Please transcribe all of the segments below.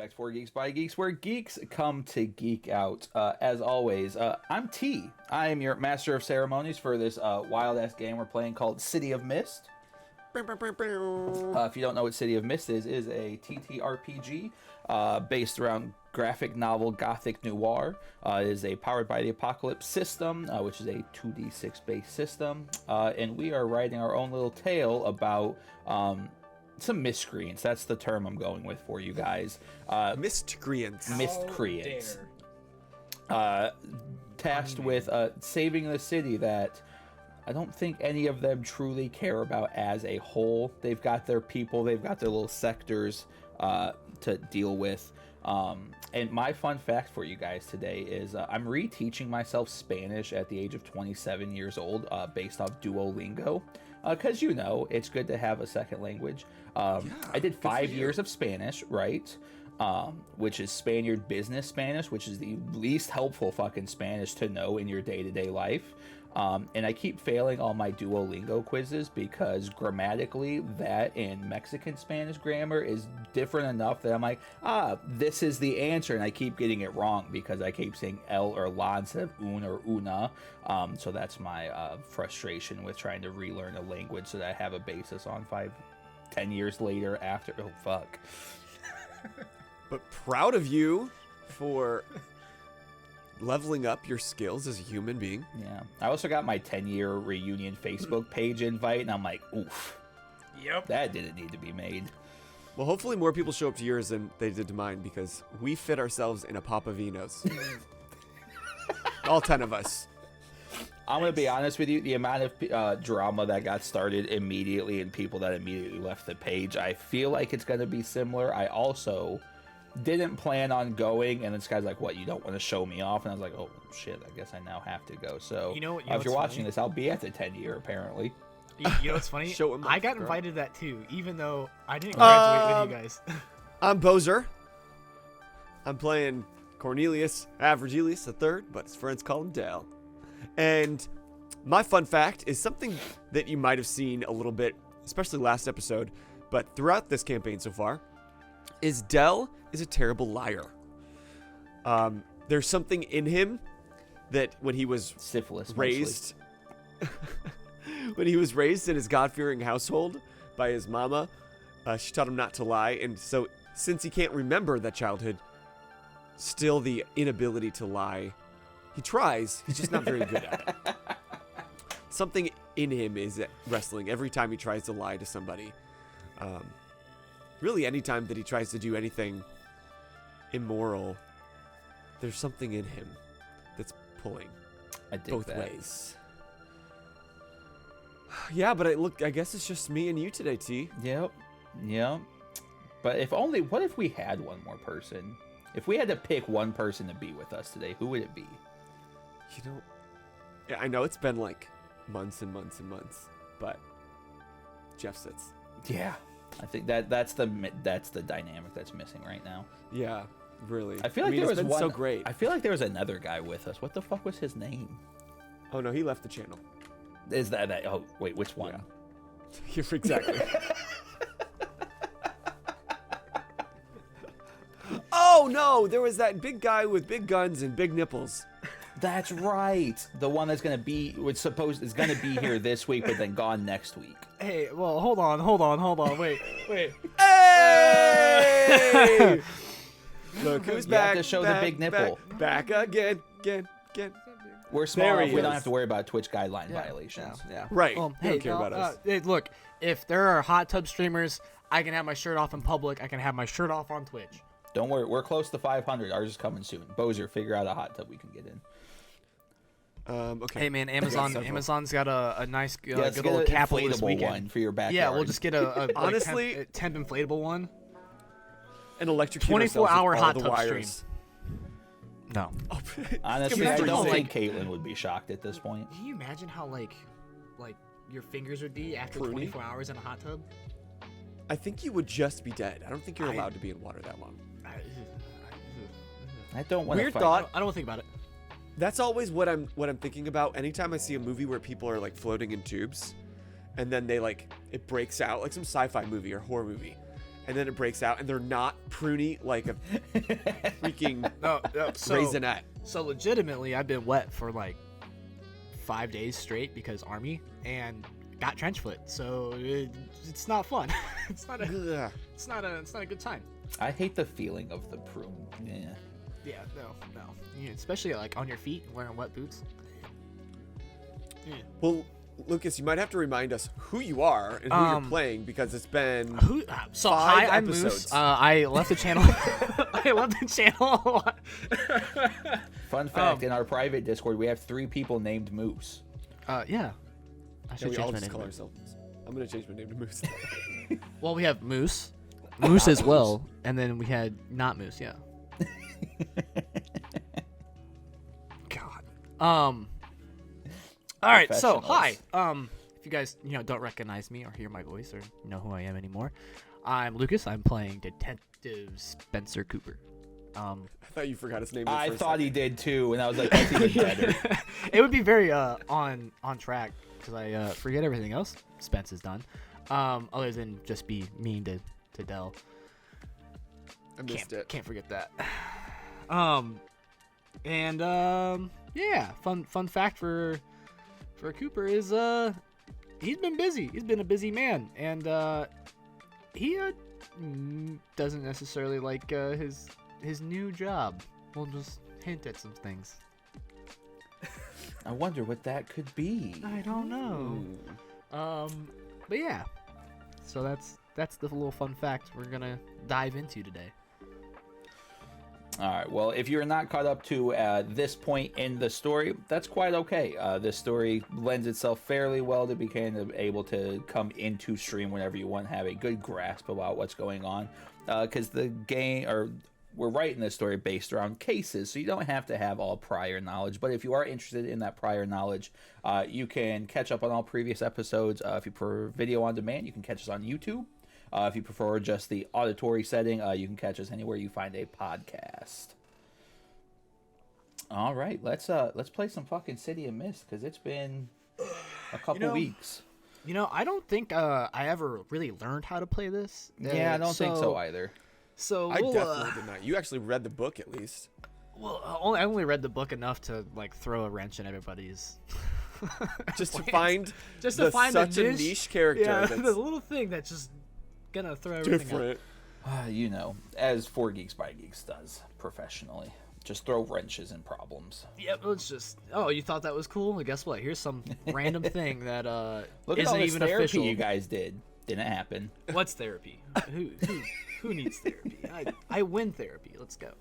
back to 4 Geeks by Geeks, where geeks come to geek out. As always, I'm T. I am your master of ceremonies for this wild-ass game we're playing called City of Mist. If you don't know what City of Mist is a TTRPG based around graphic novel Gothic Noir. It is a Powered by the Apocalypse system, which is a 2d6 based system. And we are writing our own little tale about some miscreants. That's the term I'm going with for you guys. Miscreants. Miscreants. Tasked with saving the city that I don't think any of them truly care about as a whole. They've got their people, they've got their little sectors to deal with. And my fun fact for you guys today is I'm reteaching myself Spanish at the age of 27 years old based off Duolingo. Because, you know, it's good to have a second language. I did 5 years of Spanish, right? Which is Spaniard business Spanish, which is the least helpful fucking Spanish to know in your day-to-day life. And I keep failing all my Duolingo quizzes because grammatically that and Mexican Spanish grammar is different enough that I'm like, this is the answer. And I keep getting it wrong because I keep saying el or la instead of un or una. So that's my frustration with trying to relearn a language so that I have a basis on 10 years later after. Oh, fuck. But proud of you for leveling up your skills as a human being. Yeah. I also got my 10-year reunion Facebook page invite, and I'm like, oof. Yep. That didn't need to be made. Well, hopefully more people show up to yours than they did to mine because we fit ourselves in a Papavinos. All 10 of us. I'm going to be honest with you. The amount of drama that got started immediately and people that immediately left the page, I feel like it's going to be similar. I also didn't plan on going, and this guy's like, what, you don't want to show me off? And I was like, oh shit, I guess I now have to go. So if you're watching this, I'll be at the 10-year apparently. You know what's funny? Show him I off, got bro. invited to that too, even though I didn't graduate with you guys. I'm Boser. I'm playing Cornelius Avergilius III, but his friends call him Dal. And my fun fact is something that you might have seen a little bit, especially last episode, but throughout this campaign so far, is Dell is a terrible liar. There's something in him that when he was Syphilis raised, when he was raised in his God-fearing household by his mama, she taught him not to lie, and so since he can't remember that childhood, still the inability to lie, he tries. He's just not very good at it. Something in him is wrestling every time he tries to lie to somebody. Really, anytime that he tries to do anything immoral, there's something in him that's pulling both ways. Yeah, but I guess it's just me and you today, T. Yep. But what if we had one more person? If we had to pick one person to be with us today, who would it be? You know, yeah, I know it's been like months and months and months, but Jeff sits. Yeah. I think that's the dynamic that's missing right now. Yeah, really. I feel like there was been one. So great. I feel like there was another guy with us. What the fuck was his name? Oh no, he left the channel. Is that? Oh wait, which one? Yeah. Exactly. Oh no, there was that big guy with big guns and big nipples. That's right. The one that's gonna be is gonna be here this week, but then gone next week. Hey, well, hold on. Wait. Hey! Look who's You back. have to show the big nipple. Back again. We're small. There Enough he we don't is. have to worry about Twitch guidelines violations. Yeah. Right. Well, They don't care about us. Hey, look, if there are hot tub streamers, I can have my shirt off in public. I can have my shirt off on Twitch. Don't worry. We're close to 500. Ours is coming soon. Boser, figure out a hot tub we can get in. Okay. Hey man, Amazon's got a nice good Let's little get an capital this inflatable weekend. one for your backyard. Yeah, we'll just get a Honestly, temp inflatable one. An electric 24-hour hot the tub wires. stream. No. Oh, Honestly, I Imagine don't how, think Caitlin would be shocked at this point. Can you imagine how like your fingers would be after Pruny? 24 hours in a hot tub? I think you would just be dead. I don't think you're allowed to be in water that long. I don't want to Weird fight. thought. I don't want to think about it. That's always what I'm thinking about. Anytime I see a movie where people are like floating in tubes, and then they it breaks out, like some sci-fi movie or horror movie, and then it breaks out, and they're not pruny like a freaking No, raisinette. So legitimately, I've been wet for like 5 days straight because army and got trench foot. So it's not fun. it's not a good time. I hate the feeling of the prune. Yeah. Yeah, no. Yeah, especially like on your feet wearing wet boots. Yeah. Well, Lucas, you might have to remind us who you are and who you're playing because it's been hi, I'm episodes. Moose. I left the channel. I left the channel. Fun fact: in our private Discord, we have 3 people named Moose. Yeah. I Can should we change all my just name. call ourselves? I'm gonna change my name to Moose. Well, we have Moose as well, and then we had not Moose. Yeah. God. All right. So hi. If you guys don't recognize me or hear my voice or know who I am anymore, I'm Lucas. I'm playing Detective Spencer Cooper. I thought you forgot his name. I thought he did too, and I was like, that's even better. It would be very on track because I forget everything else Spence has done, other than just be mean to Dell. I missed it. Can't forget that. Yeah. Fun fact for Cooper is he's been busy. He's been a busy man, and he doesn't necessarily like his new job. We'll just hint at some things. I wonder what that could be. I don't know. But yeah. So that's the little fun fact we're gonna dive into today. All right. Well, if you're not caught up to this point in the story, that's quite okay. This story lends itself fairly well to be kind of able to come into stream whenever you want to have a good grasp about what's going on. Because the game, or we're writing this story based around cases, so you don't have to have all prior knowledge. But if you are interested in that prior knowledge, you can catch up on all previous episodes. If you prefer video on demand, you can catch us on YouTube. If you prefer just the auditory setting, you can catch us anywhere you find a podcast. All right, let's play some fucking City of Mist because it's been a couple weeks. I don't think I ever really learned how to play this. Yeah, I don't think so either. So I definitely did not. You actually read the book at least. Well, I only read the book enough to like throw a wrench in everybody's. Just to find such a niche character. Yeah, that's the little thing that's just gonna throw everything different. As 4 Geeks by Geeks does professionally. Just throw wrenches in problems. Yep, it's just. Oh, you thought that was cool? Well, guess what? Here's some random thing that Look isn't at all this even therapy official. you guys did. Didn't happen. What's therapy? Who needs therapy? I win therapy. Let's go.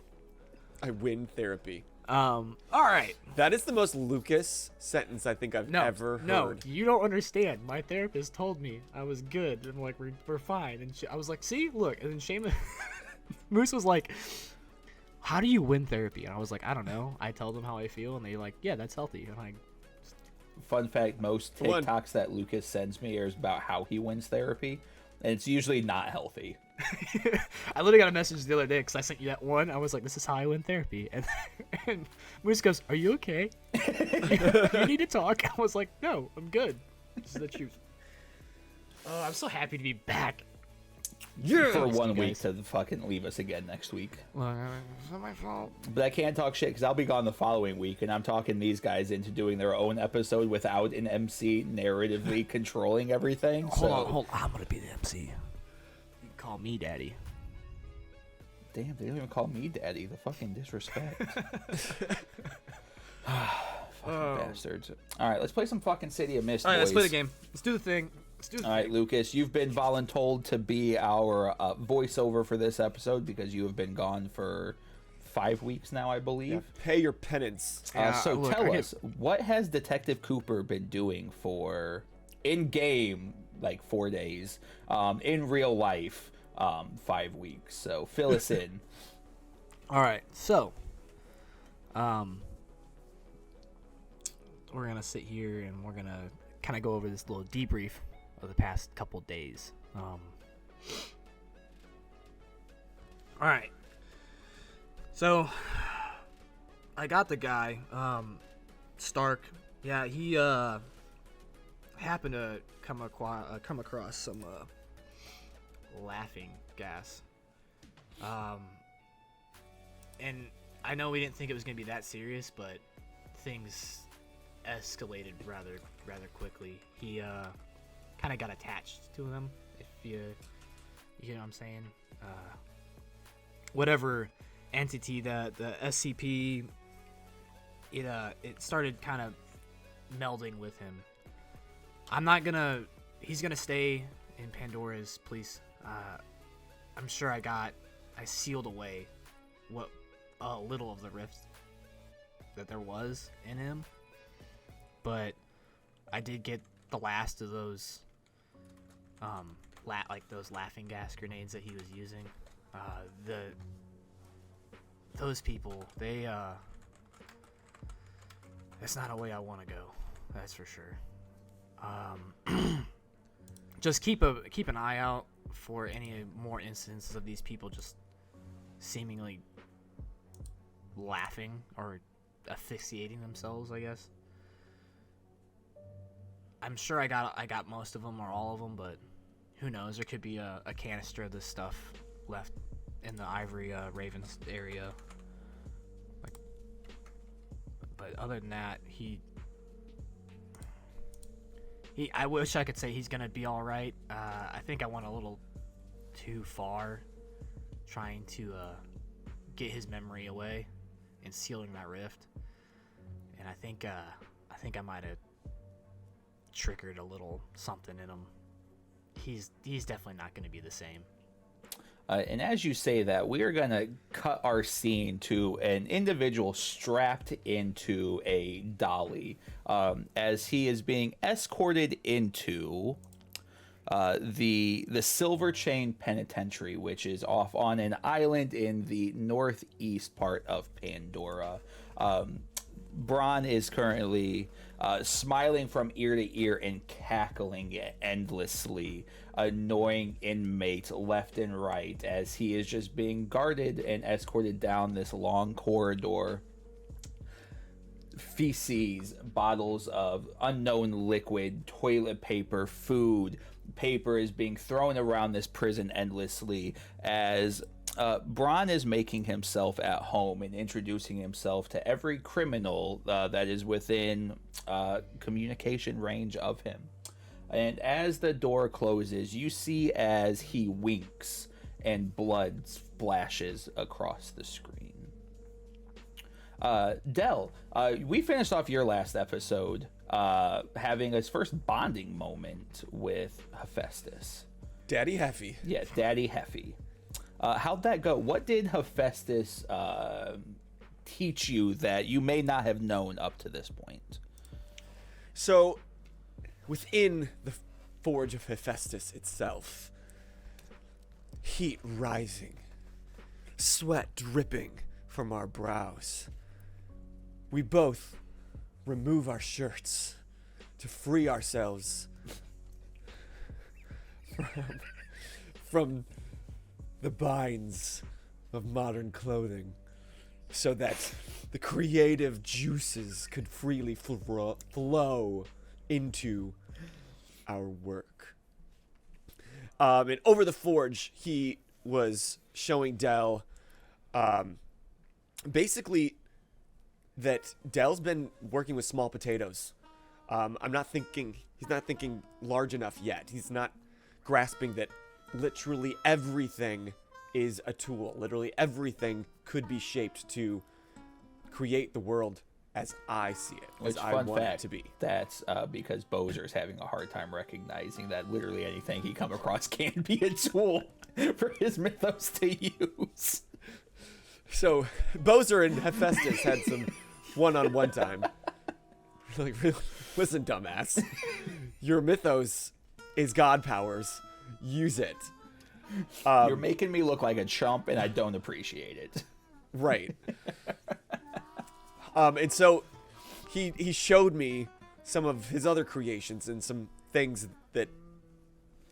I win therapy. All right. That is the most Lucas sentence I think I've ever heard. No, you don't understand. My therapist told me I was good. And like, we're fine. And I was like, see, look. And then Seamus, Moose was like, how do you win therapy? And I was like, I don't know. I tell them how I feel, and they like, yeah, that's healthy. And I. Fun fact: most TikToks that Lucas sends me are about how he wins therapy, and it's usually not healthy. I literally got a message the other day because I sent you that one. I was like, this is how I win therapy. And Moose goes, are you okay? You need to talk. I was like, no, I'm good. This is the truth. Oh, I'm so happy to be back. For 1 week to fucking leave us again next week. Well, it's not my fault. But I can't talk shit because I'll be gone the following week, and I'm talking these guys into doing their own episode without an MC narratively controlling everything. Hold on. I'm going to be the MC. You can call me daddy. Damn, they don't even call me daddy. The fucking disrespect. Fucking bastards. All right, let's play some fucking City of Mist, All right, boys. let's play the game. Let's do the thing. All right, Lucas, you've been voluntold to be our voiceover for this episode because you have been gone for 5 weeks now, I believe. Yeah, pay your penance. So tell us, what has Detective Cooper been doing for in-game, like 4 days, in real life, 5 weeks? So fill us in. All right, so we're going to sit here and we're going to kind of go over this little debrief of the past couple days. All right. So I got the guy, Stark. Yeah, he happened to come across some laughing gas. And I know we didn't think it was going to be that serious, but things escalated rather quickly. He kind of got attached to him, if you know what I'm saying. Whatever entity, the SCP, it started kind of melding with him. He's gonna stay in Pandora's police. I'm sure I sealed away what little of the rift that there was in him, but I did get the last of those those laughing gas grenades that he was using. Those people, that's not a way I want to go, that's for sure. Just keep an eye out for any more instances of these people just seemingly laughing or asphyxiating themselves, I guess. I'm sure I got most of them or all of them, but who knows? There could be a canister of this stuff left in the Ivory Ravens area. But other than that, I wish I could say he's gonna be all right. I think I went a little too far trying to get his memory away and sealing that rift, and I think I might have triggered a little something in him. He's definitely not going to be the same. And as you say that, we are going to cut our scene to an individual strapped into a dolly as he is being escorted into the Silver Chain Penitentiary, which is off on an island in the northeast part of Pandora. Bron is currently smiling from ear to ear and cackling endlessly, annoying inmates left and right as he is just being guarded and escorted down this long corridor. Feces, bottles of unknown liquid, toilet paper, food, paper is being thrown around this prison endlessly as Bron is making himself at home and introducing himself to every criminal that is within communication range of him. And as the door closes, you see as he winks and blood splashes across the screen. Del, we finished off your last episode having his first bonding moment with Hephaestus. Daddy Heffy. Yeah, Daddy Heffy. How'd that go? What did Hephaestus teach you that you may not have known up to this point? So, within the forge of Hephaestus itself, heat rising, sweat dripping from our brows, we both remove our shirts to free ourselves from the binds of modern clothing, so that the creative juices could freely flow into our work. And over the forge, he was showing Del basically that Del's been working with small potatoes. He's not thinking large enough yet. He's not grasping that literally everything is a tool. Literally everything could be shaped to create the world as I see it, as I want it to be. That's because Boser's having a hard time recognizing that literally anything he come across can be a tool for his mythos to use. So Boser and Hephaestus had some one-on-one time. Like, listen, dumbass, your mythos is god powers. Use it. You're making me look like a chump, and I don't appreciate it. Right. And so he showed me some of his other creations and some things that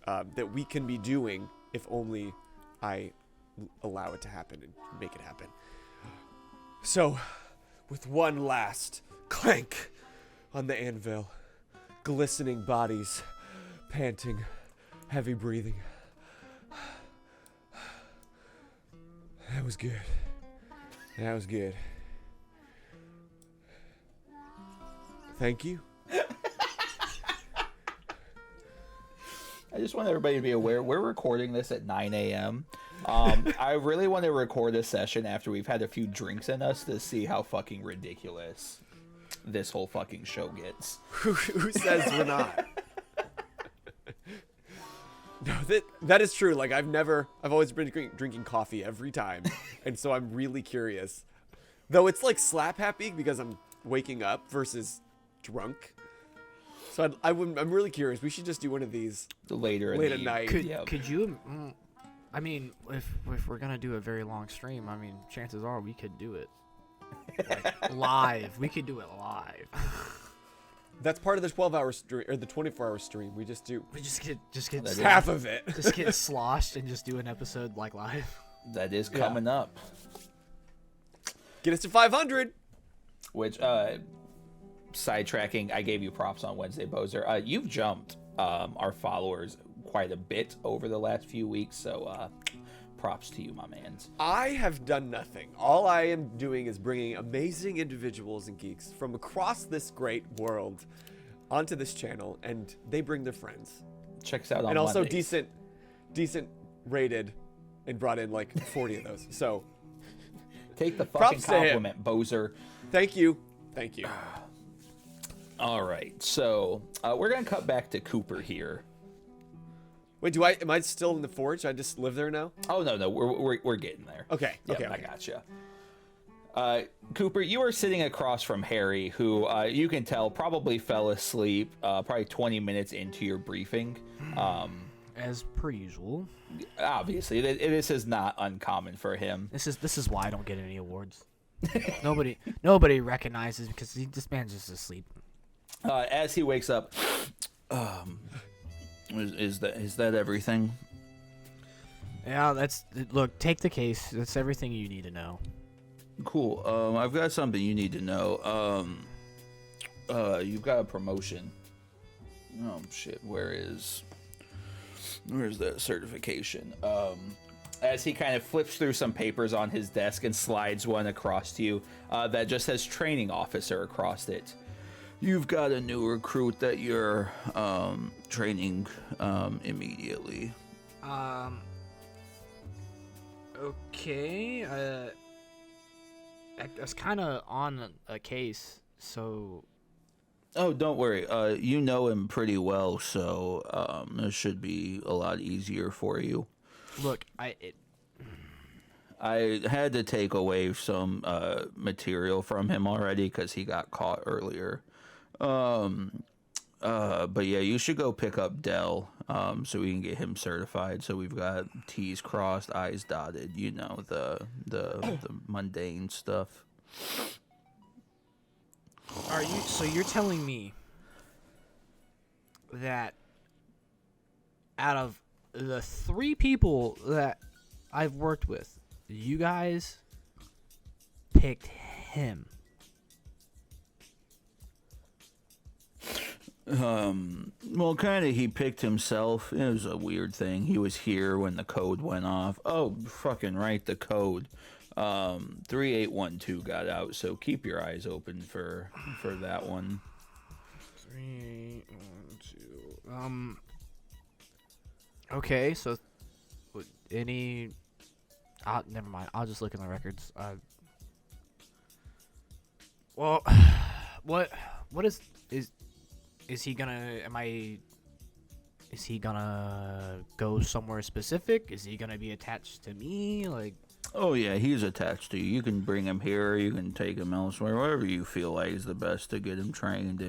that we can be doing if only I allow it to happen and make it happen. So, with one last clank on the anvil, glistening bodies, panting, heavy breathing, That was good. That was good. Thank you. I just want everybody to be aware we're recording this at 9 a.m. I really want to record a session after we've had a few drinks in us to see how fucking ridiculous this whole fucking show gets. Who says we're not? No, that is true. Like I've always been drinking coffee every time, and so I'm really curious. Though it's like slap happy because I'm waking up versus drunk. So I'm really curious. We should just do one of these later late at night. Could you? I mean, if we're gonna do a very long stream, I mean, chances are we could do it like, live. We could do it live. That's part of the 12-hour stream or the 24-hour stream. We just get half of it. Just get sloshed and just do an episode like live. That is coming up. Get us to 500. Which, sidetracking, I gave you props on Wednesday, Boser. You've jumped our followers quite a bit over the last few weeks, so props to you, my mans. I have done nothing. All I am doing is bringing amazing individuals and geeks from across this great world onto this channel, and they bring their friends. Check us out on and also Mondays. decent rated, and brought in like 40 of those. So take the fucking props to him. compliment, Boser. Thank you. All right, so we're gonna cut back to Cooper here. Wait, am I still in the forge? I just live there now? Oh no, we're getting there. Okay. Yep, Okay. I gotcha. Cooper, you are sitting across from Harry, who you can tell probably fell asleep probably 20 minutes into your briefing. As per usual. Obviously, this is not uncommon for him. This is why I don't get any awards. nobody recognizes because this man's just asleep. As he wakes up, is that everything? Yeah, look. Take the case. That's everything you need to know. Cool. I've got something you need to know. You've got a promotion. Oh shit, where's that certification? As he kind of flips through some papers on his desk and slides one across to you, that just says training officer across it. You've got a new recruit that you're training immediately. Okay. I was kind of on a case, so. Oh, don't worry. You know him pretty well, so it should be a lot easier for you. Look, I had to take away some material from him already because he got caught earlier. But yeah, you should go pick up Dell so we can get him certified. So we've got T's crossed, I's dotted. You know, the mundane stuff. So you're telling me that out of the 3 people that I've worked with, you guys picked him? Well, kind of he picked himself. It was a weird thing. He was here when the code went off. Oh, fucking right, the code. 3812 got out, so keep your eyes open for that one. 3812. Okay, so any never mind. I'll just look in the records. Well, what is he gonna? Is he gonna go somewhere specific? Is he gonna be attached to me? Like, oh yeah, he's attached to you. You can bring him here. You can take him elsewhere. Wherever you feel like is the best to get him trained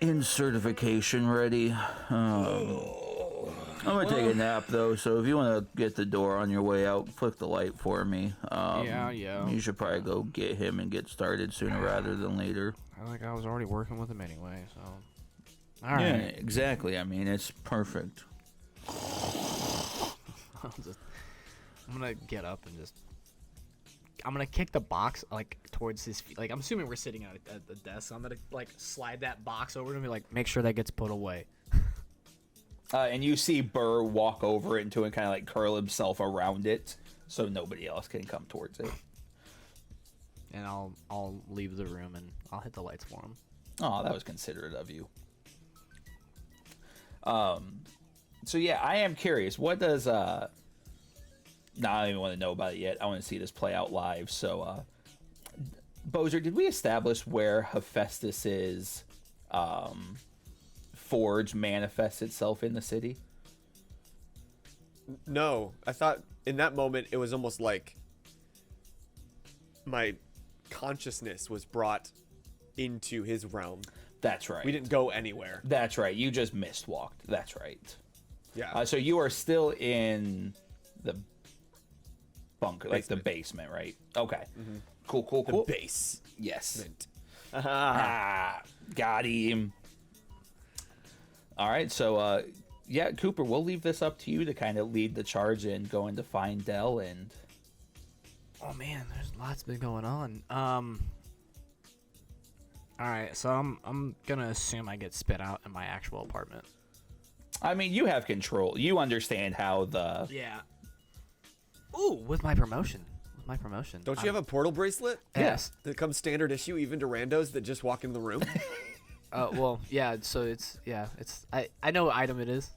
in certification ready. I'm gonna take a nap though, so if you want to get the door on your way out, flick the light for me. Yeah. You should probably go get him and get started sooner rather than later. I was already working with him anyway, so. All Yeah, right. exactly. I mean, it's perfect. I'm gonna get up and I'm gonna kick the box like towards his feet. Like, I'm assuming we're sitting at the desk. So I'm gonna like slide that box over to him and like make sure that gets put away. And you see Burr walk over into it and kind of like curl himself around it so nobody else can come towards it. And I'll leave the room and I'll hit the lights for him. Oh, that was considerate of you. So yeah, I am curious. What does I don't even want to know about it yet. I want to see this play out live. So, Boser, did we establish where Hephaestus's forge manifests itself in the city? No, I thought in that moment it was almost like my consciousness was brought into his realm. That's right. We didn't go anywhere. That's right. You just mist walked. That's right. Yeah. So you are still in the bunker, like the Basement. basement, right? Okay. Mm-hmm. Cool. The base. Yes. Ah. Got him. All right. So, yeah, Cooper, we'll leave this up to you to kind of lead the charge in going to find Dell and. Oh man, there's lots been going on. All right, so I'm gonna assume I get spit out in my actual apartment. I mean, you have control. You understand how the. Yeah. Ooh, with my promotion. Don't you have a portal bracelet? Yes. That comes standard issue even to randos that just walk in the room? Well, yeah. So it's I know what item it is.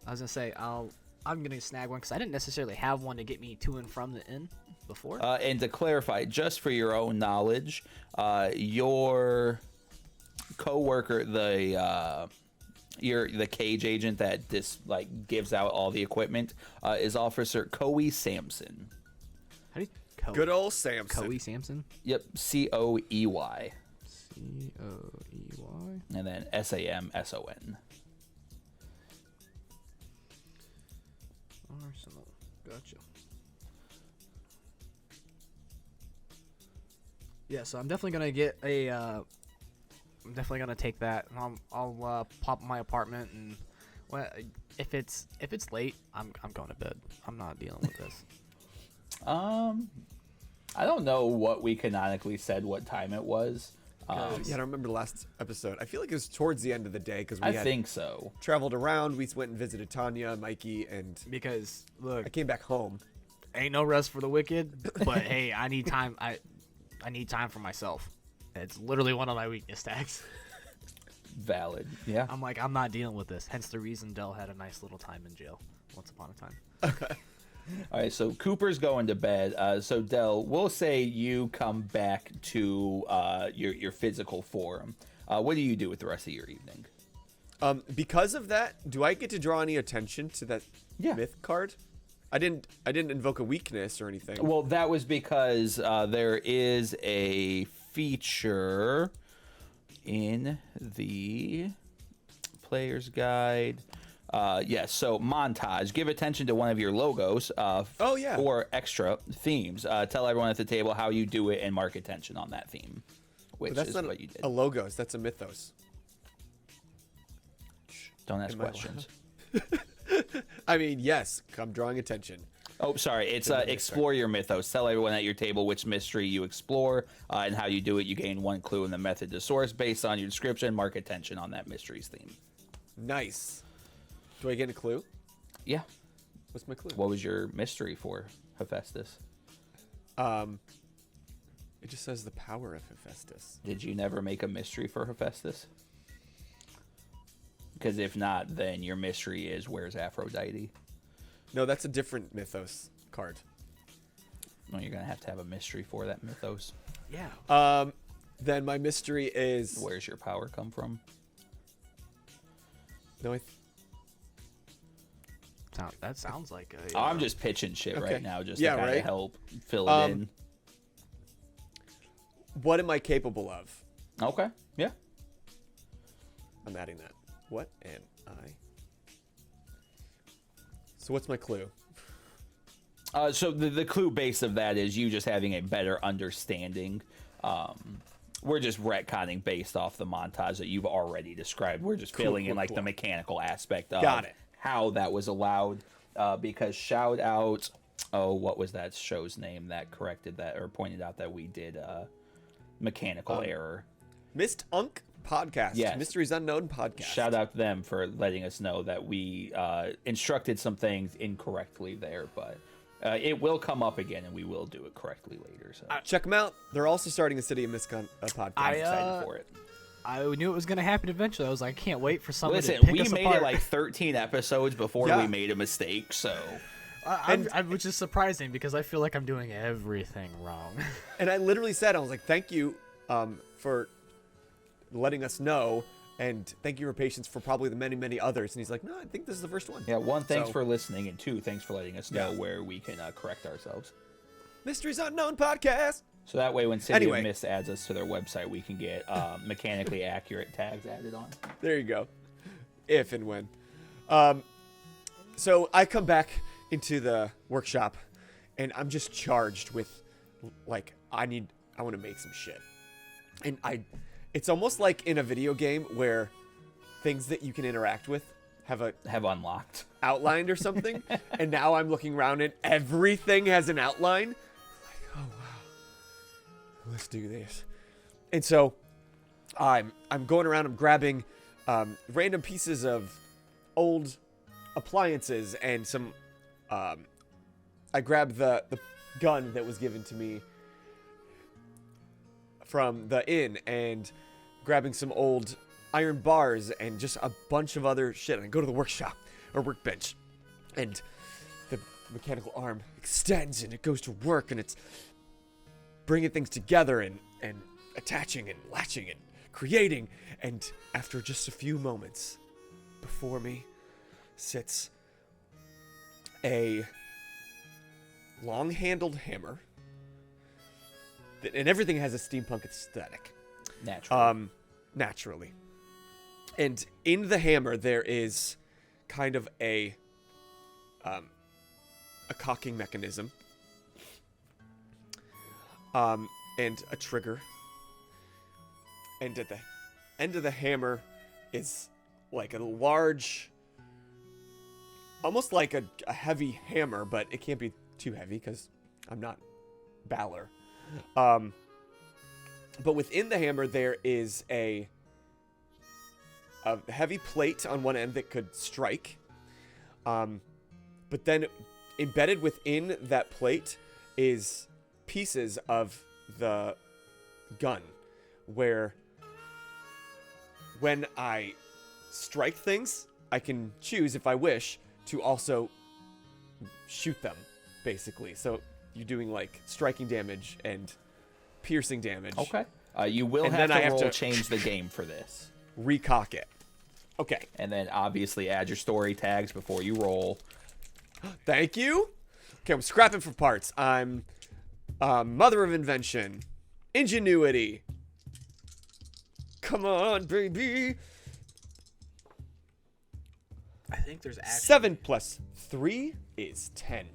I was gonna say I'm gonna snag one because I didn't necessarily have one to get me to and from the inn before. And to clarify, just for your own knowledge, your coworker, the cage agent that gives out all the equipment, is Officer Coey Sampson. How do you Good old Samson. Coey Sampson? Yep, Coey. Coey. And then Samson. Arsenal. Gotcha. Yeah, so I'm definitely gonna get a. I'm definitely gonna take that. And I'll pop my apartment and. Well, if it's late, I'm going to bed. I'm not dealing with this. I don't know what we canonically said what time it was. Yeah, I don't remember the last episode. I feel like it was towards the end of the day because we I had think so. traveled around. We went and visited Tanya, Mikey, and Because look, I came back home. ain't no rest for the wicked. But hey, I need time. I need time for myself. It's literally one of my weakness tags. Valid. Yeah. I'm not dealing with this. Hence the reason Dell had a nice little time in jail once upon a time. All right, so Cooper's going to bed. So Dell, we'll say you come back to your physical form. What do you do with the rest of your evening? Because of that, do I get to draw any attention to that myth card? I didn't invoke a weakness or anything. Well, that was because there is a feature in the player's guide. Yes, so montage. Give attention to one of your logos for extra themes. Tell everyone at the table how you do it and mark attention on that theme, which that's is not what you did. a logos. That's a mythos. Don't ask questions. I mean, yes, I'm drawing attention. Oh, sorry. It's explore your mythos. Tell everyone at your table which mystery you explore and how you do it. You gain one clue in the method to source based on your description. Mark attention on that mystery's theme. Nice. Do I get a clue? Yeah. What's my clue? What was your mystery for Hephaestus? It just says the power of Hephaestus. Did you never make a mystery for Hephaestus? Because if not, then your mystery is where's Aphrodite? No, that's a different mythos card. No, you're going to have a mystery for that mythos. Yeah. Then my mystery is... Where's your power come from? No, That sounds like a... I'm just pitching shit right now just to kind of help fill it in. What am I capable of? Okay, yeah. I'm adding that. What am I? So what's my clue? So the clue base of that is you just having a better understanding. We're just retconning based off the montage that you've already described. We're just filling in the mechanical aspect of how that was allowed. Because shout out, what was that show's name that corrected that or pointed out that we did mechanical error? Missed Unk Podcast. Yes. Mysteries Unknown Podcast. Shout out to them for letting us know that we instructed some things incorrectly there, but It will come up again, and we will do it correctly later. So Check them out. They're also starting a City of Miscon podcast. I, I'm excited for it. I knew it was going to happen eventually. I was like, I can't wait for someone Listen, to pick we us made apart. it like 13 episodes before Yeah. we made a mistake, so... Which is surprising because I feel like I'm doing everything wrong. And I literally said, I was like, thank you for letting us know, and thank you for patience for probably the many, many others. And he's like, no, I think this is the first one. Yeah, one, thanks So- for listening, and two, thanks for letting us know Yeah. where we can correct ourselves. Mysteries Unknown podcast. So that way, when City Anyway. of Mist adds us to their website, we can get mechanically accurate tags added on. There you go. If and when. So I come back into the workshop, and I'm just charged with, like, I want to make some shit. And it's almost like in a video game where things that you can interact with have unlocked. outlined or something. And now I'm looking around and everything has an outline. Like, oh wow, let's do this. And so I'm going around, I'm grabbing random pieces of old appliances and some I grabbed the gun that was given to me from the inn, and grabbing some old iron bars and just a bunch of other shit. And I go to the workshop or workbench, and the mechanical arm extends and it goes to work, and it's bringing things together and attaching and latching and creating. And after just a few moments, before me sits a long-handled hammer, and everything has a steampunk aesthetic. Naturally. And in the hammer there is kind of a cocking mechanism, and a trigger. And at the end of the hammer is like a large, almost like a heavy hammer, but it can't be too heavy because I'm not Balor. But within the hammer there is a heavy plate on one end that could strike. But then embedded within that plate is pieces of the gun, where when I strike things, I can choose, if I wish, to also shoot them, basically. So you're doing like striking damage and piercing damage. Okay. You will And have then I to have roll to- change the game for this. Recock it. Okay. And then obviously add your story tags before you roll. Thank you. Okay, I'm scrapping for parts. I'm mother of invention, ingenuity. Come on, baby. I think there's actually 7 plus 3 is 10.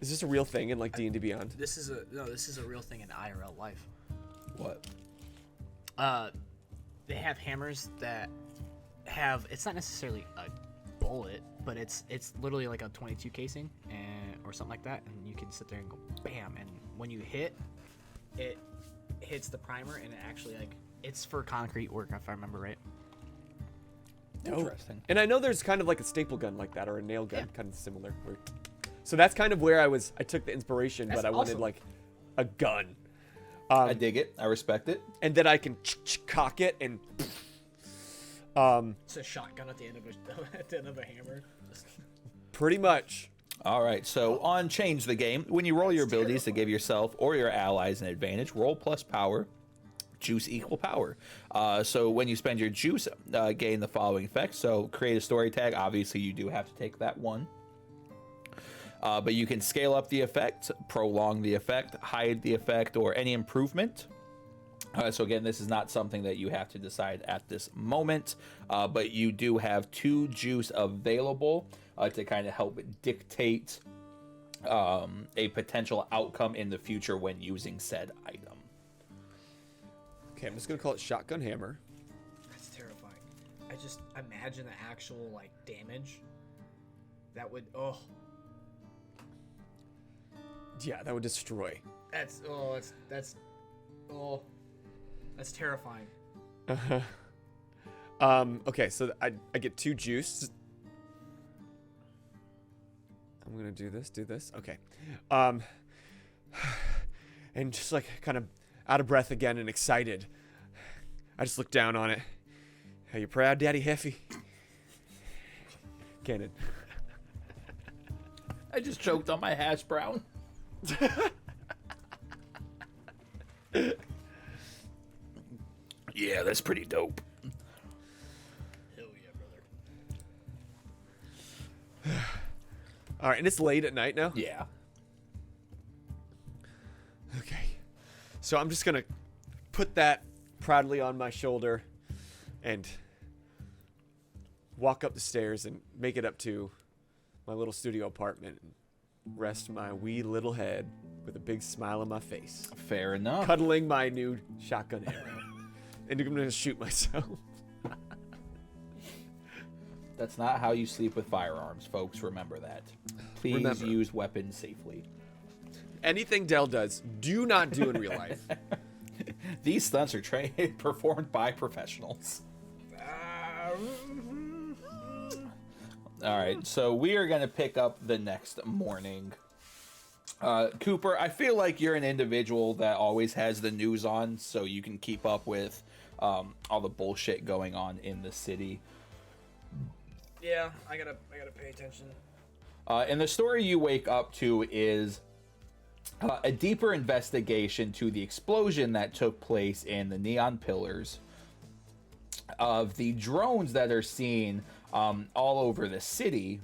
Is this a real thing in like D&D Beyond? this is a real thing in IRL life. What? They have hammers that have, it's not necessarily a bullet, but it's literally like a 22 casing or something like that, and you can sit there and go bam, and when you hit, it hits the primer, and it actually, like, it's for concrete work if I remember right. Interesting. And I know there's kind of like a staple gun like that, or a nail gun, kind of similar. So that's kind of where I took the inspiration, That's but I wanted awesome. like a gun. I dig it. I respect it. And then I can cock it and It's a shotgun at the end of a hammer. pretty much. All right. So on Change the Game, when you roll your abilities to give yourself or your allies an advantage, roll plus power. Juice equal power. So when you spend your juice, gain the following effects. So create a story tag. Obviously, you do have to take that one. But you can scale up the effect, prolong the effect, hide the effect, or any improvement. So again, this is not something that you have to decide at this moment, but you do have 2 juice available to kind of help dictate a potential outcome in the future when using said item. Okay, I'm just gonna call it shotgun hammer. That's terrifying. I just imagine the actual like damage that would Yeah, that would destroy. that's terrifying. Okay, so I get 2 juice. I'm gonna do this. Okay. And just like kind of out of breath again and excited, I just look down on it. Are you proud, Daddy Heffy? Cannon. I just choked on my hash brown. Yeah, that's pretty dope. Hell yeah, brother. All right, and it's late at night now? Yeah. Okay. So I'm just going to put that proudly on my shoulder and walk up the stairs and make it up to my little studio apartment and rest my wee little head with a big smile on my face. Fair enough. Cuddling my new shotgun arrow. And I'm going to shoot myself. That's not how you sleep with firearms, folks. Remember that. Please use weapons safely. Anything Dell does, do not do in real life. These stunts are performed by professionals. All right, so we are going to pick up the next morning. Cooper, I feel like you're an individual that always has the news on, so you can keep up with all the bullshit going on in the city. Yeah, I gotta pay attention. And the story you wake up to is a deeper investigation to the explosion that took place in the Neon Pillars, of the drones that are seen all over the city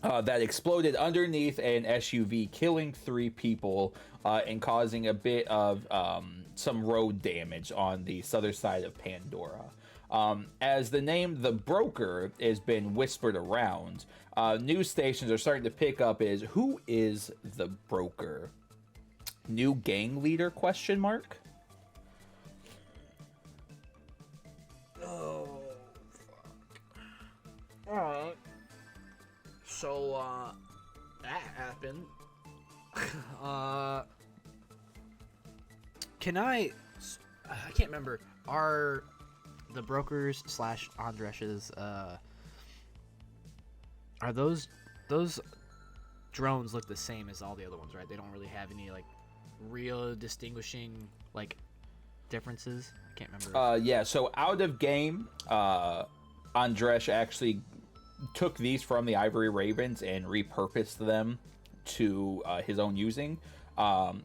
that exploded underneath an SUV, killing 3 people and causing a bit of some road damage on the southern side of Pandora. As the name The Broker has been whispered around, news stations are starting to pick up is, who is The Broker? New gang leader, ? Oh, fuck. Alright. So, that happened. Can I can't remember. Are the brokers / Andres's, are those drones look the same as all the other ones, right? They don't really have any, like, real distinguishing, like, differences? I can't remember. Yeah, so out of game, Andresh actually took these from the Ivory Ravens and repurposed them to his own using. And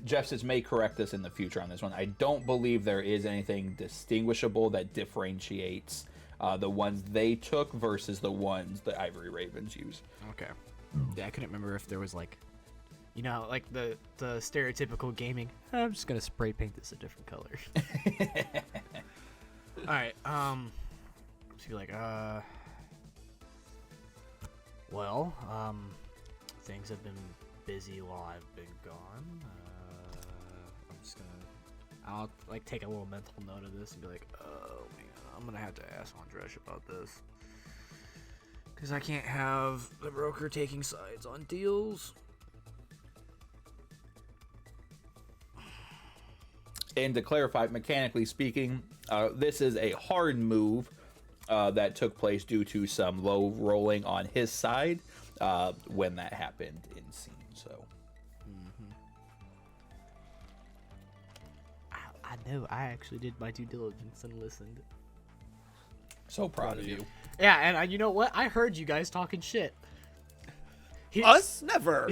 Jeff says may correct us in the future on this one. I don't believe there is anything distinguishable that differentiates the ones they took versus the ones the Ivory Ravens use. Okay. Yeah, I couldn't remember if there was, like, you know, like the stereotypical gaming. I'm just gonna spray paint this a different color. All right. So you're like, well, things have been busy while I've been gone. I'm just gonna, I'll like take a little mental note of this and be like, oh man, I'm gonna have to ask Andresh about this. Because I can't have the broker taking sides on deals. And to clarify, mechanically speaking, this is a hard move that took place due to some low rolling on his side when that happened in scene. So, I know. I actually did my due diligence and listened. so proud of you. Yeah, and you know what? I heard you guys talking shit. Us? Never.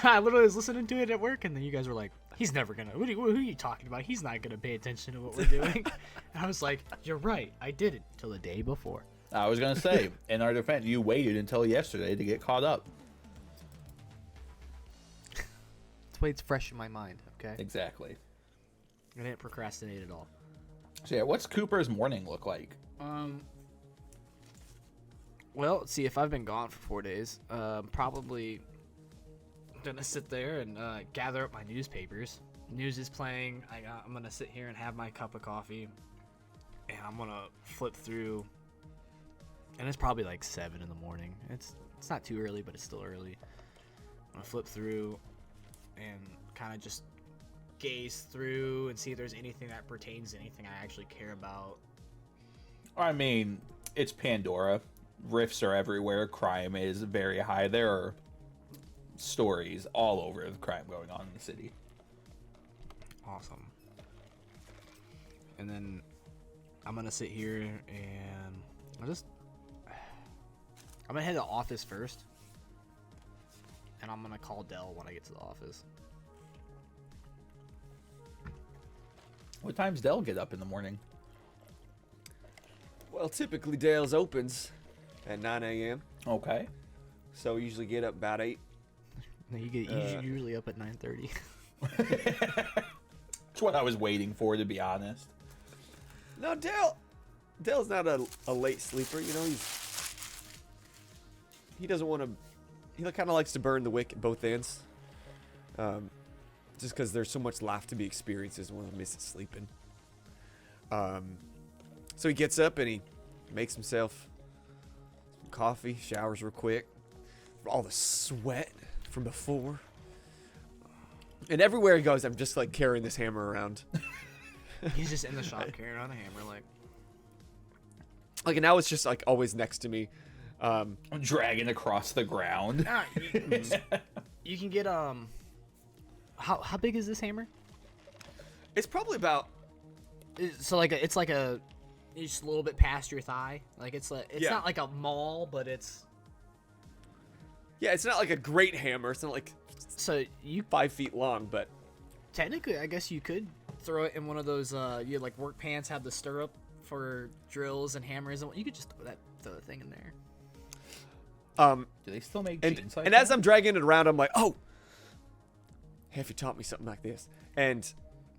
I literally was listening to it at work, and then you guys were like, he's never gonna, who are you talking about? He's not gonna pay attention to what we're doing. And I was like, you're right, I didn't, till the day before. I was going to say, in our defense, you waited until yesterday to get caught up. That's why it's fresh in my mind, okay? Exactly. I didn't procrastinate at all. So yeah, what's Cooper's morning look like? Well, let's see, if I've been gone for 4 days, probably gonna sit there and gather up my newspapers. News is playing. I'm gonna sit here and have my cup of coffee, and I'm gonna flip through. And it's probably like 7 in the morning. It's not too early, but it's still early. I'm gonna flip through and kind of just gaze through and see if there's anything that pertains to anything I actually care about. I mean, it's Pandora. rifts are everywhere. Crime is very high. There are stories all over the crime going on in the city. Awesome. And then I'm gonna sit here and I'm gonna head to the office first, and I'm gonna call Dell when I get to the office. What time's Dell get up in the morning? Well, typically Dale's opens at 9 a.m. Okay. So we usually get up about 8. No, you usually up at 9:30. That's what I was waiting for, to be honest. No, Dale's not a late sleeper. You know, he doesn't want to. He kind of likes to burn the wick at both ends. Just because there's so much life to be experienced, doesn't want to miss it sleeping. So he gets up and he makes himself some coffee, showers real quick, all the sweat from before. And everywhere he goes, I'm just like carrying this hammer around. He's just in the shop carrying around a hammer, Like, and now it's just like always next to me. I'm dragging across the ground. You can get how big is this hammer? It's probably about. So it's just a little bit past your thigh. Like it's Yeah. not like a maul, but it's. Yeah, it's not like a great hammer. It's not like So you 5 feet long, but technically, I guess you could throw it in one of those. You like work pants have the stirrup for drills and hammers, and you could just throw the thing in there. Do they still make and jeans like and that? as I'm dragging it around, I'm like, oh, Heffy taught me something like this, and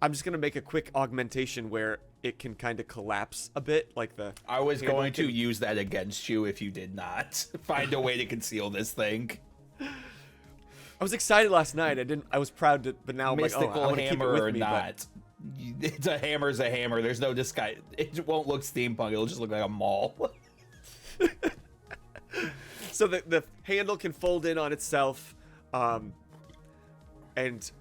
I'm just gonna make a quick augmentation where it can kind of collapse a bit, like the. I was handle going to can- use that against you if you did not find a way to conceal this thing. I was excited last night. I was proud to, but now I'm like, oh, I Mystical want to keep it hammer with or me. not, it's a hammer's a hammer. There's no disguise. It won't look steampunk. It'll just look like a maul. So the handle can fold in on itself, and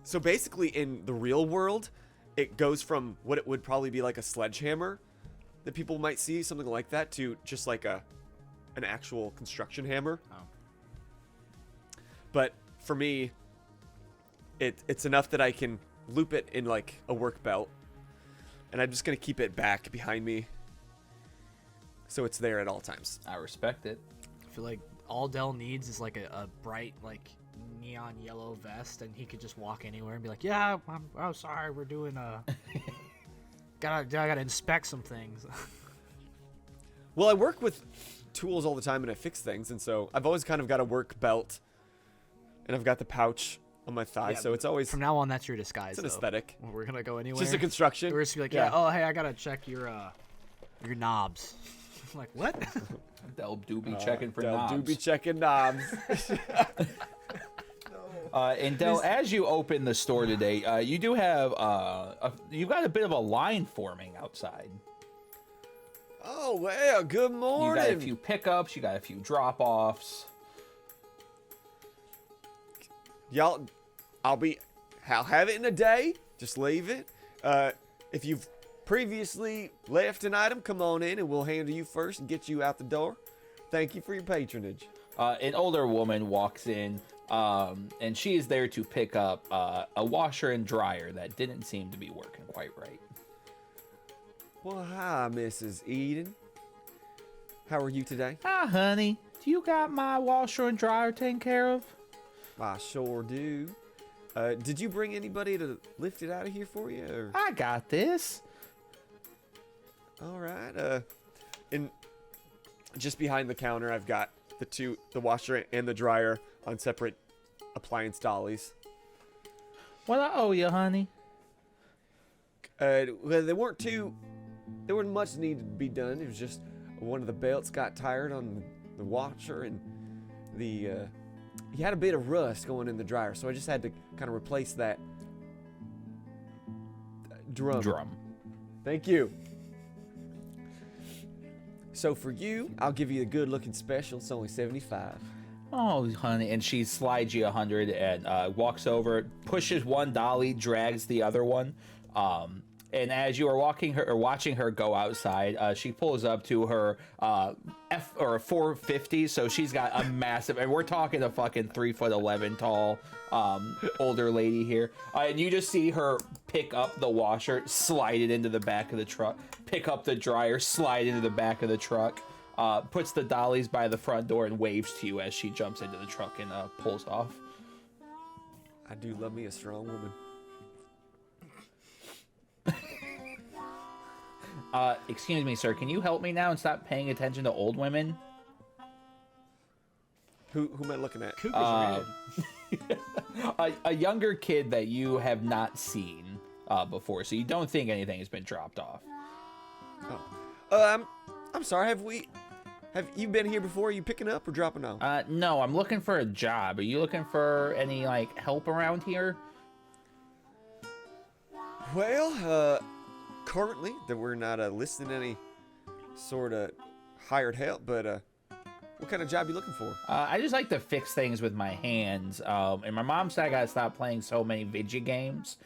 so basically in the real world, it goes from what it would probably be like a sledgehammer that people might see, something like that, to just like an actual construction hammer. Oh. But for me, it's enough that I can loop it in like a work belt, and I'm just gonna keep it back behind me, so it's there at all times. I respect it. I feel like all Dell needs is like a bright like neon yellow vest, and he could just walk anywhere and be like, "Yeah, I'm sorry, we're doing I gotta inspect some things." Well, I work with tools all the time and I fix things, and so I've always kind of got a work belt, and I've got the pouch on my thigh, Yeah, so it's always From now on, that's your disguise. it's an though. aesthetic. When we're gonna go It's anywhere. just a construction. We're just gonna be like, Yeah. yeah. Oh, hey, I gotta check your knobs. I'm like, what? They'll do be checking for They'll knobs. do be checking knobs. And Del, as you open the store today, you do have you've got a bit of a line forming outside. Oh, well, good You morning. got a few pickups, you got a few drop-offs. Y'all, I'll have it in a day. Just leave it. If you've previously left an item, come on in and we'll handle you first and get you out the door. Thank you for your patronage. An older woman walks in, and she is there to pick up a washer and dryer that didn't seem to be working quite right. Well, hi, Mrs. Eden. How are you today? Hi, honey. Do you got my washer and dryer taken care of? I sure do. Did you bring anybody to lift it out of here for you? Or? I got this. All right. And just behind the counter, I've got the washer and the dryer on separate appliance dollies. What I owe you, honey? Well, there wasn't much needed to be done. It was just one of the belts got tired on the washer, and he had a bit of rust going in the dryer, so I just had to kind of replace that drum. Thank you. So for you, I'll give you a good-looking special. It's only $75. Oh, honey. And she slides you 100 and walks over, pushes one dolly, drags the other one, And as you are walking her or watching her go outside, she pulls up to her F or a 450. So she's got a massive, and we're talking a fucking 3'11" tall older lady here. And you just see her pick up the washer, slide it into the back of the truck, pick up the dryer, slide into the back of the truck, puts the dollies by the front door and waves to you as she jumps into the truck and pulls off. I do love me a strong woman. Excuse me, sir. Can you help me now and stop paying attention to old women? Who am I looking at? Cooper's A younger kid that you have not seen before, so you don't think anything has been dropped off. Oh. I'm sorry. Have you been here before? Are you picking up or dropping off? No, I'm looking for a job. Are you looking for any like help around here? Well, currently that we're not listing any sort of hired help, but what kind of job you looking for? I just like to fix things with my hands. And my mom said I gotta stop playing so many video games.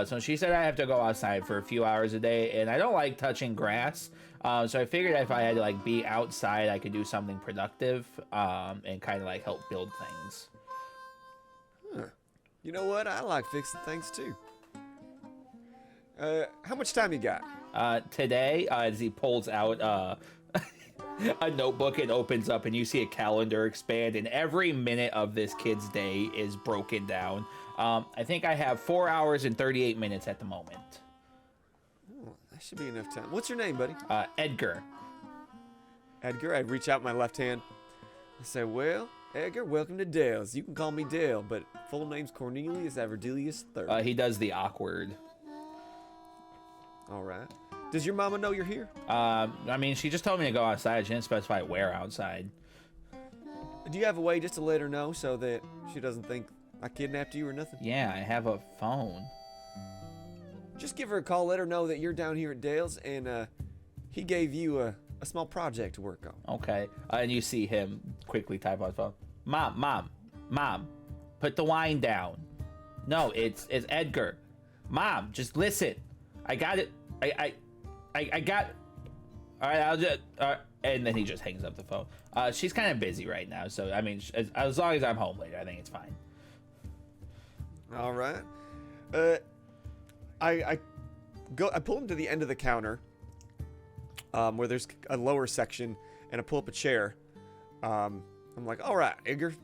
So she said I have to go outside for a few hours a day, and I don't like touching grass. So I figured if I had to like be outside, I could do something productive and kind of like help build things. Huh. You know what? I like fixing things too. How much time you got? Today, as he pulls out a notebook and opens up, and you see a calendar expand, and every minute of this kid's day is broken down. I think I have 4 hours and 38 minutes at the moment. Oh, that should be enough time. What's your name, buddy? Edgar. Edgar. I reach out my left hand. I say, well, Edgar, welcome to Dale's. You can call me Dale, but full name's Cornelius Averdelius III. He does the awkward. All right. Does your mama know you're here? I mean, she just told me to go outside. She didn't specify where outside. Do you have a way just to let her know so that she doesn't think I kidnapped you or nothing? Yeah, I have a phone. Just give her a call, let her know that you're down here at Dale's, and he gave you a small project to work on. Okay. And you see him quickly type on his phone. Mom, put the wine down. No, it's Edgar. Mom, just listen. I got it. I got. All right, I'll just. And then he just hangs up the phone. She's kind of busy right now, so I mean, as long as I'm home later, I think it's fine. All right. I pull him to the end of the counter, where there's a lower section, and I pull up a chair. I'm like, all right, Edgar,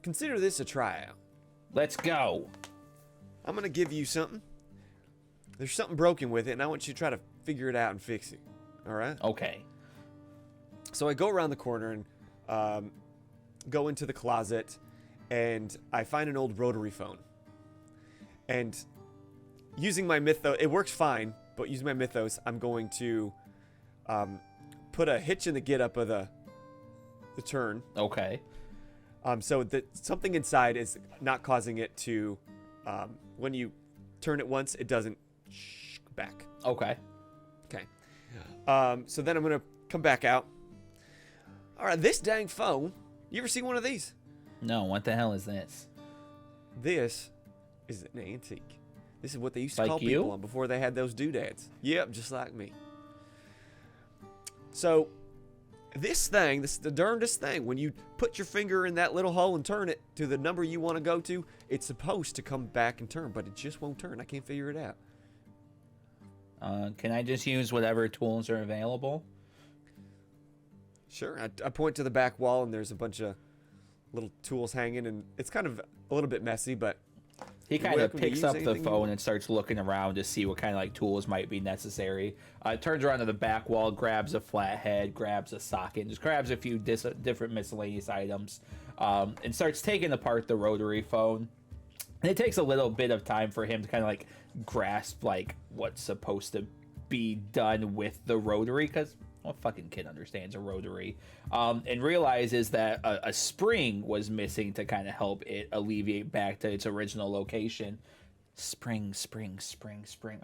consider this a tryout. Let's go. I'm gonna give you something. There's something broken with it, and I want you to try to figure it out and fix it. All right? Okay. So I go around the corner and go into the closet, and I find an old rotary phone. And using my mythos, it works fine, but using my mythos, I'm going to put a hitch in the get-up of the turn. Okay. So that something inside is not causing it to, when you turn it once, it doesn't back. Okay. Okay. So then I'm going to come back out. All right, this dang phone. You ever see one of these? No, what the hell is this? This is an antique. This is what they used to Like call you? people on before they had those doodads. Yep, just like me. So this thing, this is the darndest thing. When you put your finger in that little hole and turn it to the number you want to go to, it's supposed to come back and turn, but it just won't turn. I can't figure it out. Can I just use whatever tools are available? Sure. I point to the back wall, and there's a bunch of little tools hanging, and it's kind of a little bit messy, but He you're kind of welcome to picks use up the anything you phone want. and starts looking around to see what kind of like tools might be necessary. Turns around to the back wall, grabs a flathead, grabs a socket, just grabs a few different miscellaneous items, and starts taking apart the rotary phone. And it takes a little bit of time for him to kind of like grasp like what's supposed to be done with the rotary, because what fucking kid understands a rotary, and realizes that a spring was missing to kind of help it alleviate back to its original location. Spring.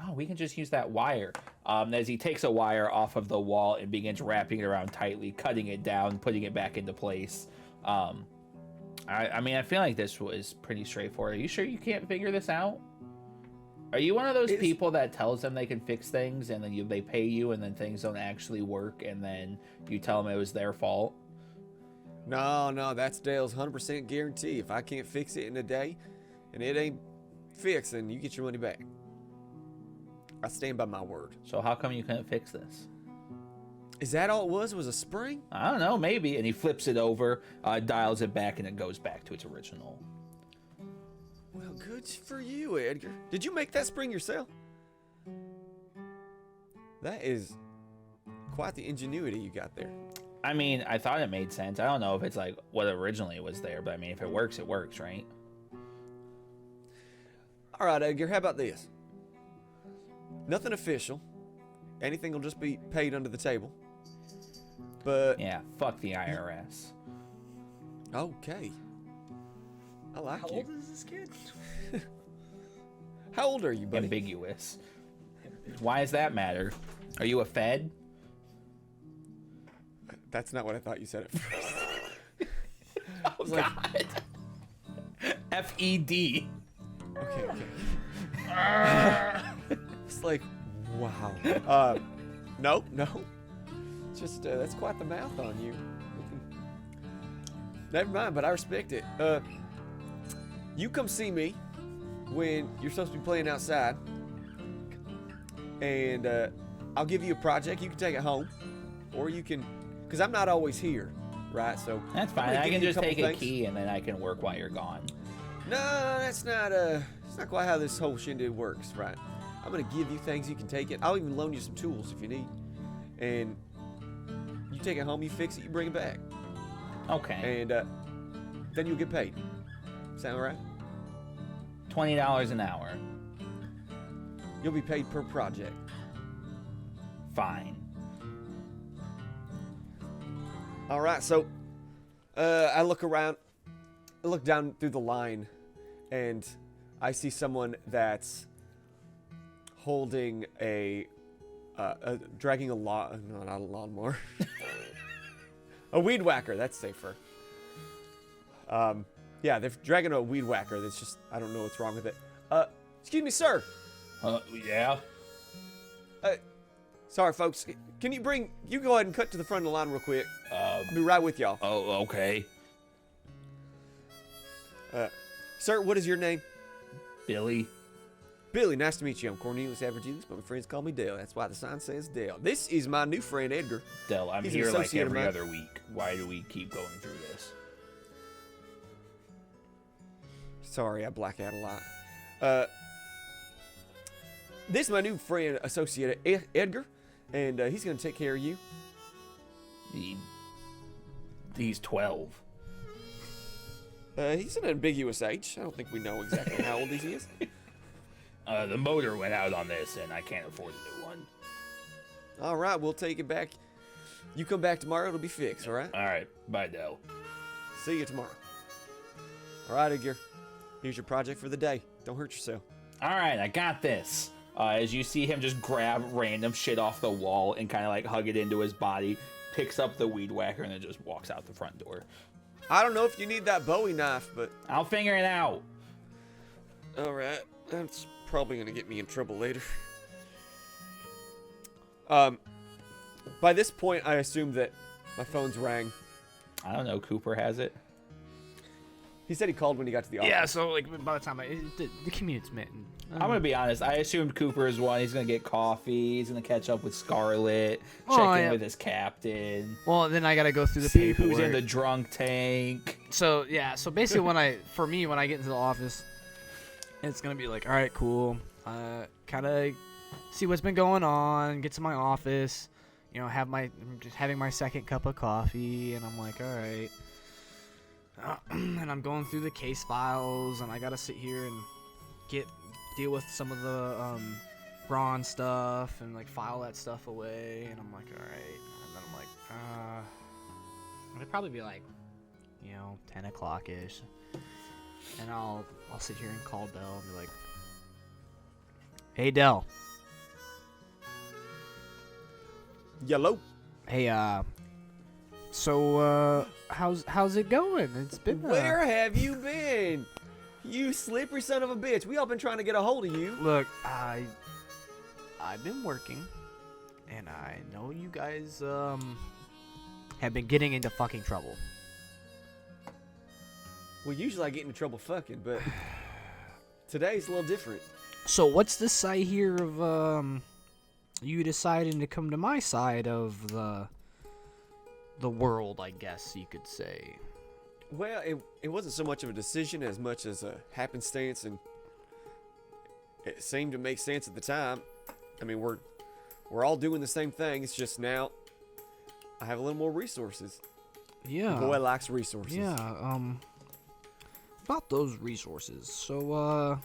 Oh, we can just use that wire. As he takes a wire off of the wall and begins wrapping it around tightly, cutting it down, putting it back into place. I mean, I feel like this was pretty straightforward. Are you sure you can't figure this out? Are you one of those people that tells them they can fix things and then they pay you and then things don't actually work and then you tell them it was their fault? No, that's Dale's 100% guarantee. If I can't fix it in a day and it ain't fixed, then you get your money back. I stand by my word. So how come you couldn't fix this? Is that all it was a spring? I don't know, maybe. And he flips it over, dials it back, and it goes back to its original. Well, good for you, Edgar. Did you make that spring yourself? That is quite the ingenuity you got there. I mean, I thought it made sense. I don't know if it's like what originally was there, but I mean, if it works, right? All right, Edgar, how about this? Nothing official. Anything will just be paid under the table. But Yeah, fuck the IRS. okay. I like How you. old is this kid? How old are you, buddy? Ambiguous. Why does that matter? Are you a Fed? That's not what I thought you said at first. Oh, God. FED. Okay. It's like, wow. No. Just, that's quite the mouth on you. Never mind, but I respect it. You come see me when you're supposed to be playing outside. And I'll give you a project. You can take it home. Or you can, because I'm not always here, right? So That's I'm fine. gonna I give can you a just couple take a things. key and then I can work while you're gone. No, that's not it's not quite how this whole shindig works, right? I'm gonna give you things, you can take it. I'll even loan you some tools if you need. And you take it home, you fix it, you bring it back. Okay. And then you'll get paid. Sound right? $20 an hour. You'll be paid per project. Fine. All right, so I look around, I look down through the line, and I see someone that's holding dragging a no, not a lawnmower, a weed whacker. That's safer. Yeah, they're dragging a weed whacker. That's just, I don't know what's wrong with it. Excuse me, sir. Yeah. Sorry, folks. Can you go ahead and cut to the front of the line real quick? I'll be right with y'all. Oh, okay. Sir, what is your name? Billy. Billy, nice to meet you. I'm Cornelius Avergilius, but my friends call me Dale. That's why the sign says Dale. This is my new friend, Edgar. Dell, I'm He's an here like associate of every mine. other week. Why do we keep going through this? Sorry, I black out a lot. This is my new friend, associate Edgar, and he's going to take care of you. He's 12. He's an ambiguous age. I don't think we know exactly how old he is. The motor went out on this, and I can't afford a new one. All right, we'll take it back. You come back tomorrow, it'll be fixed, all right? All right. Bye, Dell. See you tomorrow. All right, Edgar. Here's your project for the day. Don't hurt yourself. All right, I got this. As you see him just grab random shit off the wall and kind of like hug it into his body, picks up the weed whacker, and then just walks out the front door. I don't know if you need that Bowie knife, but... I'll figure it out. All right. That's probably going to get me in trouble later. By this point, I assume that my phone's rang. I don't know. Cooper has it. He said he called when he got to the office. Yeah, so like by the time the commute's met. I'm gonna be honest. I assumed Cooper is one. He's gonna get coffee. He's gonna catch up with Scarlet. Check in with his captain. Well, then I gotta go through the See paperwork. who's in the drunk tank. So yeah, so basically when I get into the office, it's gonna be like, all right, cool. Kind of see what's been going on. Get to my office, you know, I'm just having my second cup of coffee, and I'm like, all right. And I'm going through the case files, and I gotta sit here and deal with some of the Ron stuff and like file that stuff away. And I'm like, all right. And then I'm like, it'd probably be like, 10 o'clock ish. And I'll sit here and call Dell and be like, hey Dell. Yellow. Hey, so how's it going? It's been Where have you been? You slippery son of a bitch. We all been trying to get a hold of you. Look, I've been working, and I know you guys have been getting into fucking trouble. Well, usually I get into trouble fucking, but today's a little different. So what's this side here of you deciding to come to my side of the world, I guess you could say? Well, it wasn't so much of a decision as much as a happenstance, and it seemed to make sense at the time. I mean, we're all doing the same thing. It's just now I have a little more resources. Yeah. The boy likes resources. Yeah. About those resources. So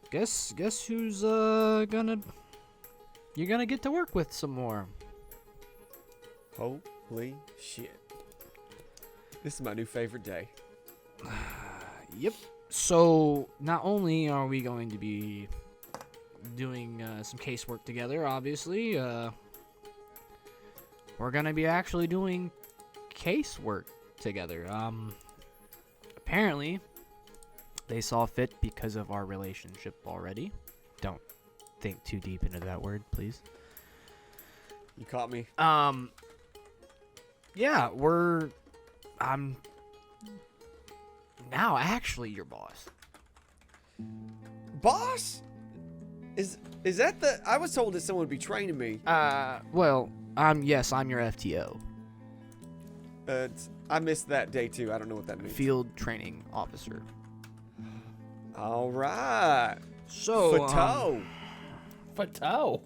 guess who's you're gonna get to work with some more. Holy shit. This is my new favorite day. Yep. So not only are we going to be doing some casework together, obviously, we're gonna be actually doing casework together. Apparently, they saw fit because of our relationship already. Don't think too deep into that word, please. You caught me. Yeah, I'm now actually your boss. Boss? Is that the... I was told that someone would be training me. Well, yes, I'm your FTO. I missed that day too. I don't know what that means. Field Training Officer. All right. So, Fato. Fato.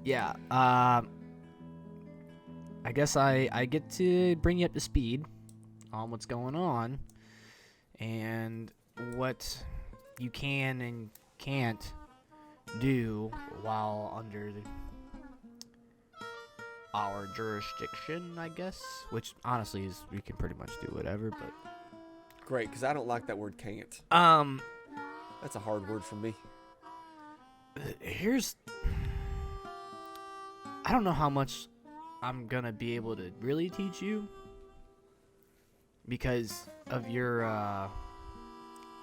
Yeah, I guess I get to bring you up to speed on what's going on and what you can and can't do while under our jurisdiction, I guess. Which honestly is we can pretty much do whatever, but Great, because I don't like that word can't. That's a hard word for me. I don't know how much I'm gonna be able to really teach you because of your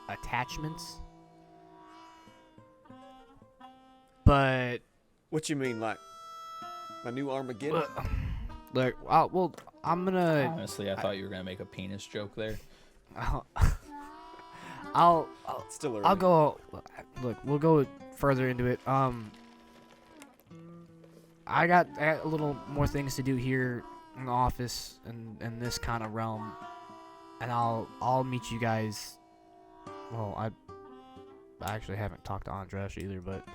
attachments. But What you mean, like my new Armageddon? look, well, I'm gonna. Honestly, I thought you were gonna make a penis joke there. I'll It's still early. I'll go. Look, we'll go further into it. I got a little more things to do here in the office and in this kind of realm, and I'll meet you guys. Well, I actually haven't talked to Andresh either, but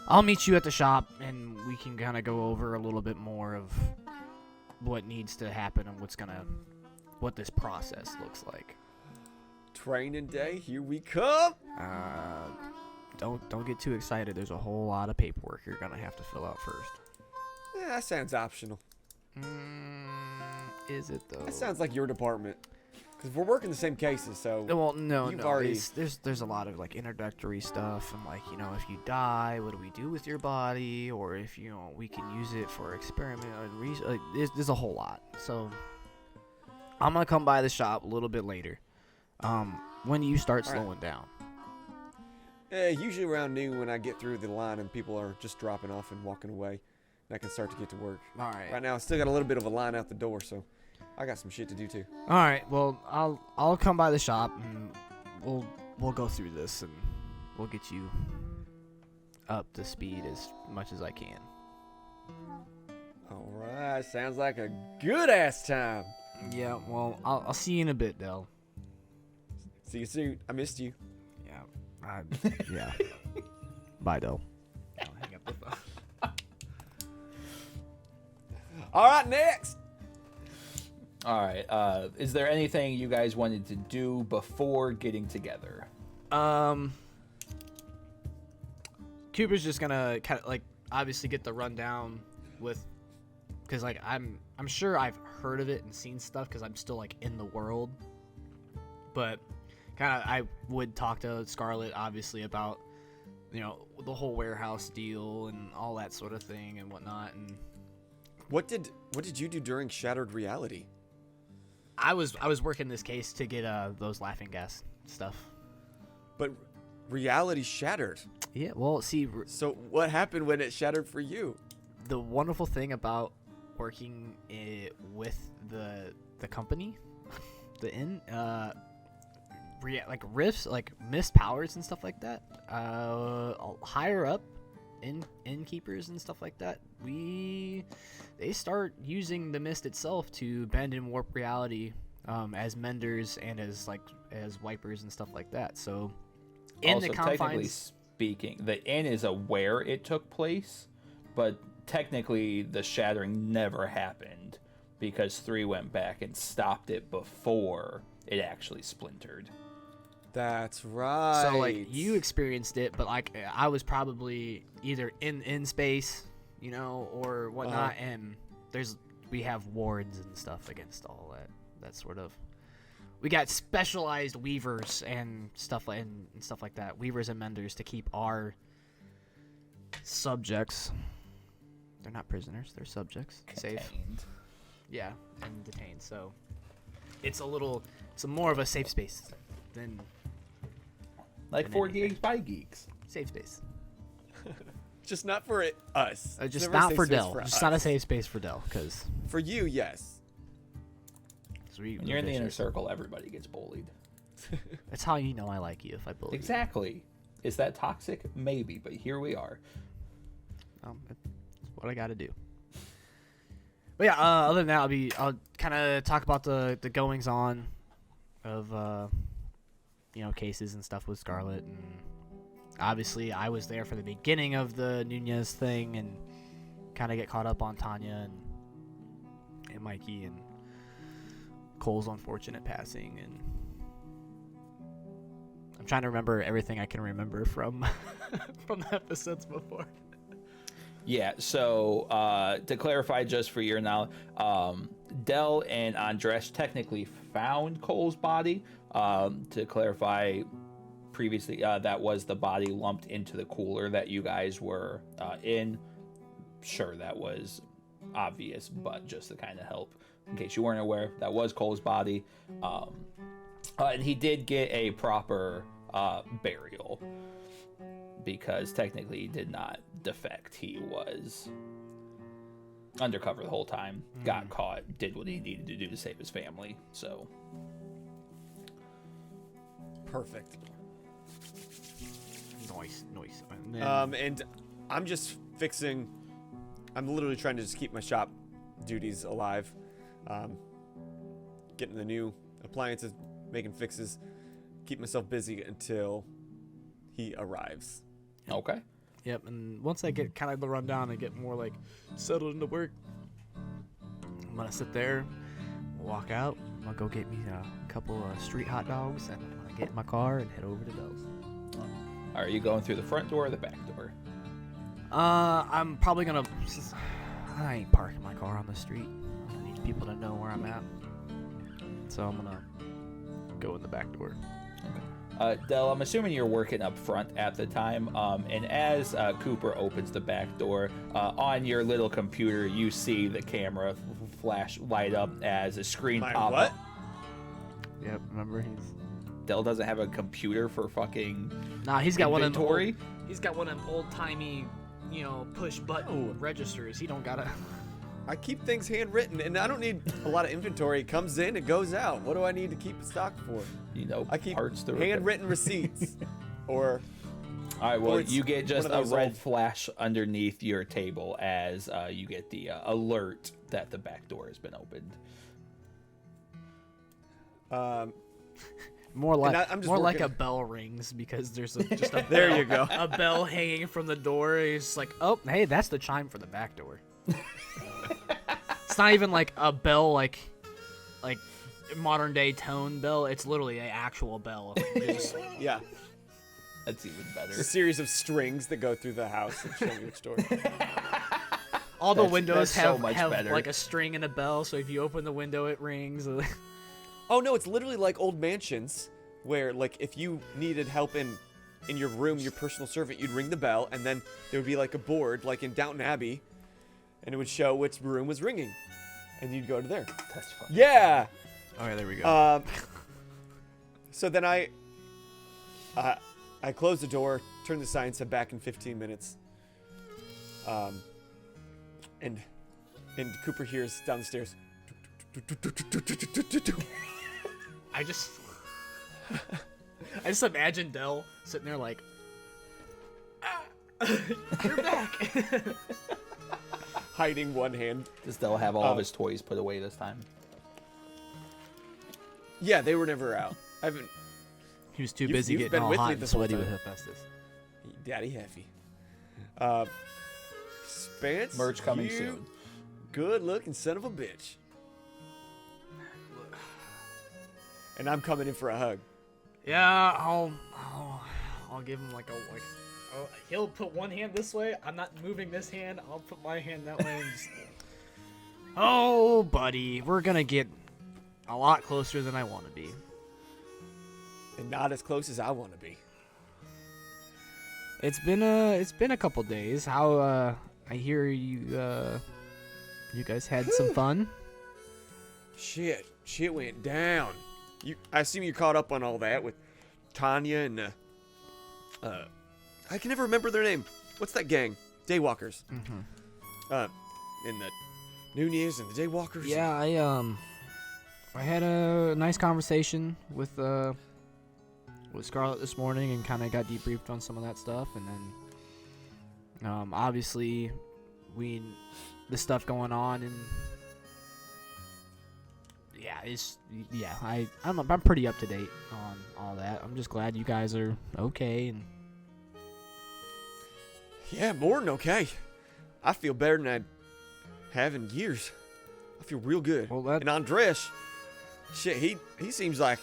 I'll meet you at the shop, and we can kind of go over a little bit more of what needs to happen and what this process looks like. Training day, here we come. Don't get too excited. There's a whole lot of paperwork you're gonna have to fill out first. Yeah, that sounds optional. Is it though? That sounds like your department. Because we're working the same cases, so... Well, no. You've already- There's a lot of like introductory stuff and like if you die, what do we do with your body, or if we can use it for experiment or research. Like, there's a whole lot. So I'm gonna come by the shop a little bit later. When do you start slowing down? Usually around noon when I get through the line and people are just dropping off and walking away. And I can start to get to work. All right. Right now, I still got a little bit of a line out the door, so I got some shit to do too. All right. Well, I'll come by the shop and we'll go through this and we'll get you up to speed as much as I can. All right, sounds like a good ass time. Yeah. Well, I'll see you in a bit, Del. See you soon. I missed you. Yeah. Yeah. Bye, Del. I'll hang up the phone. All right, next. All right. Is there anything you guys wanted to do before getting together? Cooper's just gonna kind of obviously get the rundown because I'm sure I've heard of it and seen stuff because I'm still in the world, but kind of I would talk to Scarlett obviously about the whole warehouse deal and all that sort of thing and whatnot. And What did you do during Shattered Reality? I was working this case to get those laughing gas stuff. But reality shattered. Yeah, well, see, So what happened when it shattered for you? the wonderful thing about working with the company, the inn, like rifts, like missed powers and stuff like that. Higher up, innkeepers and stuff like that, they start using the mist itself to bend and warp reality, as menders and as wipers and stuff like that. So, in also, the technically confines, speaking, the inn is aware it took place, but technically the shattering never happened because 3 went back and stopped it before it actually splintered. That's right. so like you experienced it, but like I was probably either in space, or whatnot, and we have wards and stuff against all that sort of. We got specialized weavers and stuff like that. Weavers and menders to keep our subjects. They're not prisoners. They're subjects. Safe. Contained. Yeah, and detained. So it's more of a safe space than Like than 4 anything. Geeks by Geeks. safe space. Just not for us. Just Never not safe for space Dell. for Just us. not a safe space for Dell, because For you, yes. When you're in the inner circle, everybody gets bullied. That's how you know I like you, if I bully Exactly. Is that toxic? Maybe, but here we are. you. That's what I got to do. But yeah, other than that, I'll kind of talk about the goings on of cases and stuff with Scarlet, and obviously I was there for the beginning of the Nunez thing and kind of get caught up on Tanya and Mikey and Cole's unfortunate passing, and I'm trying to remember everything I can remember from from the episodes before. Yeah, so to clarify, just for your knowledge, Dell and Andres technically found Cole's body. To clarify, previously, that was the body lumped into the cooler that you guys were in. Sure, that was obvious, but just to kind of help, in case you weren't aware, that was Cole's body. And he did get a proper burial, because technically he did not defect. He was undercover the whole time, got caught, did what he needed to do to save his family. So Perfect. Nice. And then, And I'm just fixing. I'm literally trying to just keep my shop duties alive. Getting the new appliances, making fixes, keep myself busy until he arrives. okay. Yep, and once I get kind of the rundown and get more like settled into work, I'm gonna sit there, walk out. I'm gonna go get me a couple of street hot dogs, and I'm gonna get in my car and head over to Dell's. Are you going through the front door or the back door? I'm probably gonna. I ain't parking my car on the street. I need people to know where I'm at, so I'm gonna go in the back door. Dell, I'm assuming you're working up front at the time, and as Cooper opens the back door, on your little computer, you see the camera flash light up as a screen My pop what? up. Yep, remember he's. Dell doesn't have a computer for fucking Nah, he's got inventory. one of them. He's got one of them old timey, push button No. registers. He don't gotta. I keep things handwritten, and I don't need a lot of inventory. It comes in, it goes out. What do I need to keep stock for? I I keep parts to handwritten receipts. Or All right, well, Or it's you get just one a of those red old- flash underneath your table as you get the alert that the back door has been opened. More like I'm just more like working- a bell rings because there's just a There bell, you go. a bell hanging from the door. It's like, oh, hey, that's the chime for the back door. It's not even like a bell like modern day tone bell. It's literally an actual bell. Just, yeah, That's even it's a better. series of strings that go through the house and show you which door. all the That's windows so have much better. like a string and a bell. So if you open the window, it rings. Oh no, it's literally like old mansions where, like, if you needed help in your room, your personal servant, you'd ring the bell, and then there would be like a board, like in Downton Abbey, and it would show which room was ringing, and you'd go to there. That's fun. Yeah, Oh yeah, there we go. So then I closed the door, turned the sign, said back in 15 minutes. And Cooper hears down the stairs. I just imagine Dell sitting there like, you're back. Hiding one hand. Does Dell have all of his toys put away this time? Yeah, they were never out. I haven't. He was too busy you've getting been all with me hot and this whole sweaty time. with Hephaestus. Daddy Heffy. Spence. Merch coming you soon. Good looking son of a bitch. And I'm coming in for a hug. Yeah, I'll give him like he'll put one hand this way. I'm not moving this hand. I'll put my hand that way. And just, oh, buddy, we're gonna get a lot closer than I want to be. And not as close as I want to be. It's been a couple days. How I hear you guys had some fun. Shit went down. I assume you caught up on all that with Tanya and I can never remember their name. What's that gang? Daywalkers. Mm-hmm. And the Nunez and the Daywalkers. Yeah, I had a nice conversation with Scarlett this morning and kind of got debriefed on some of that stuff, and then obviously the stuff going on, and I'm pretty up to date on all that. I'm just glad you guys are okay, and Yeah, more than okay. I feel better than I have in years. I feel real good. Well, that- And Andres, shit, he seems like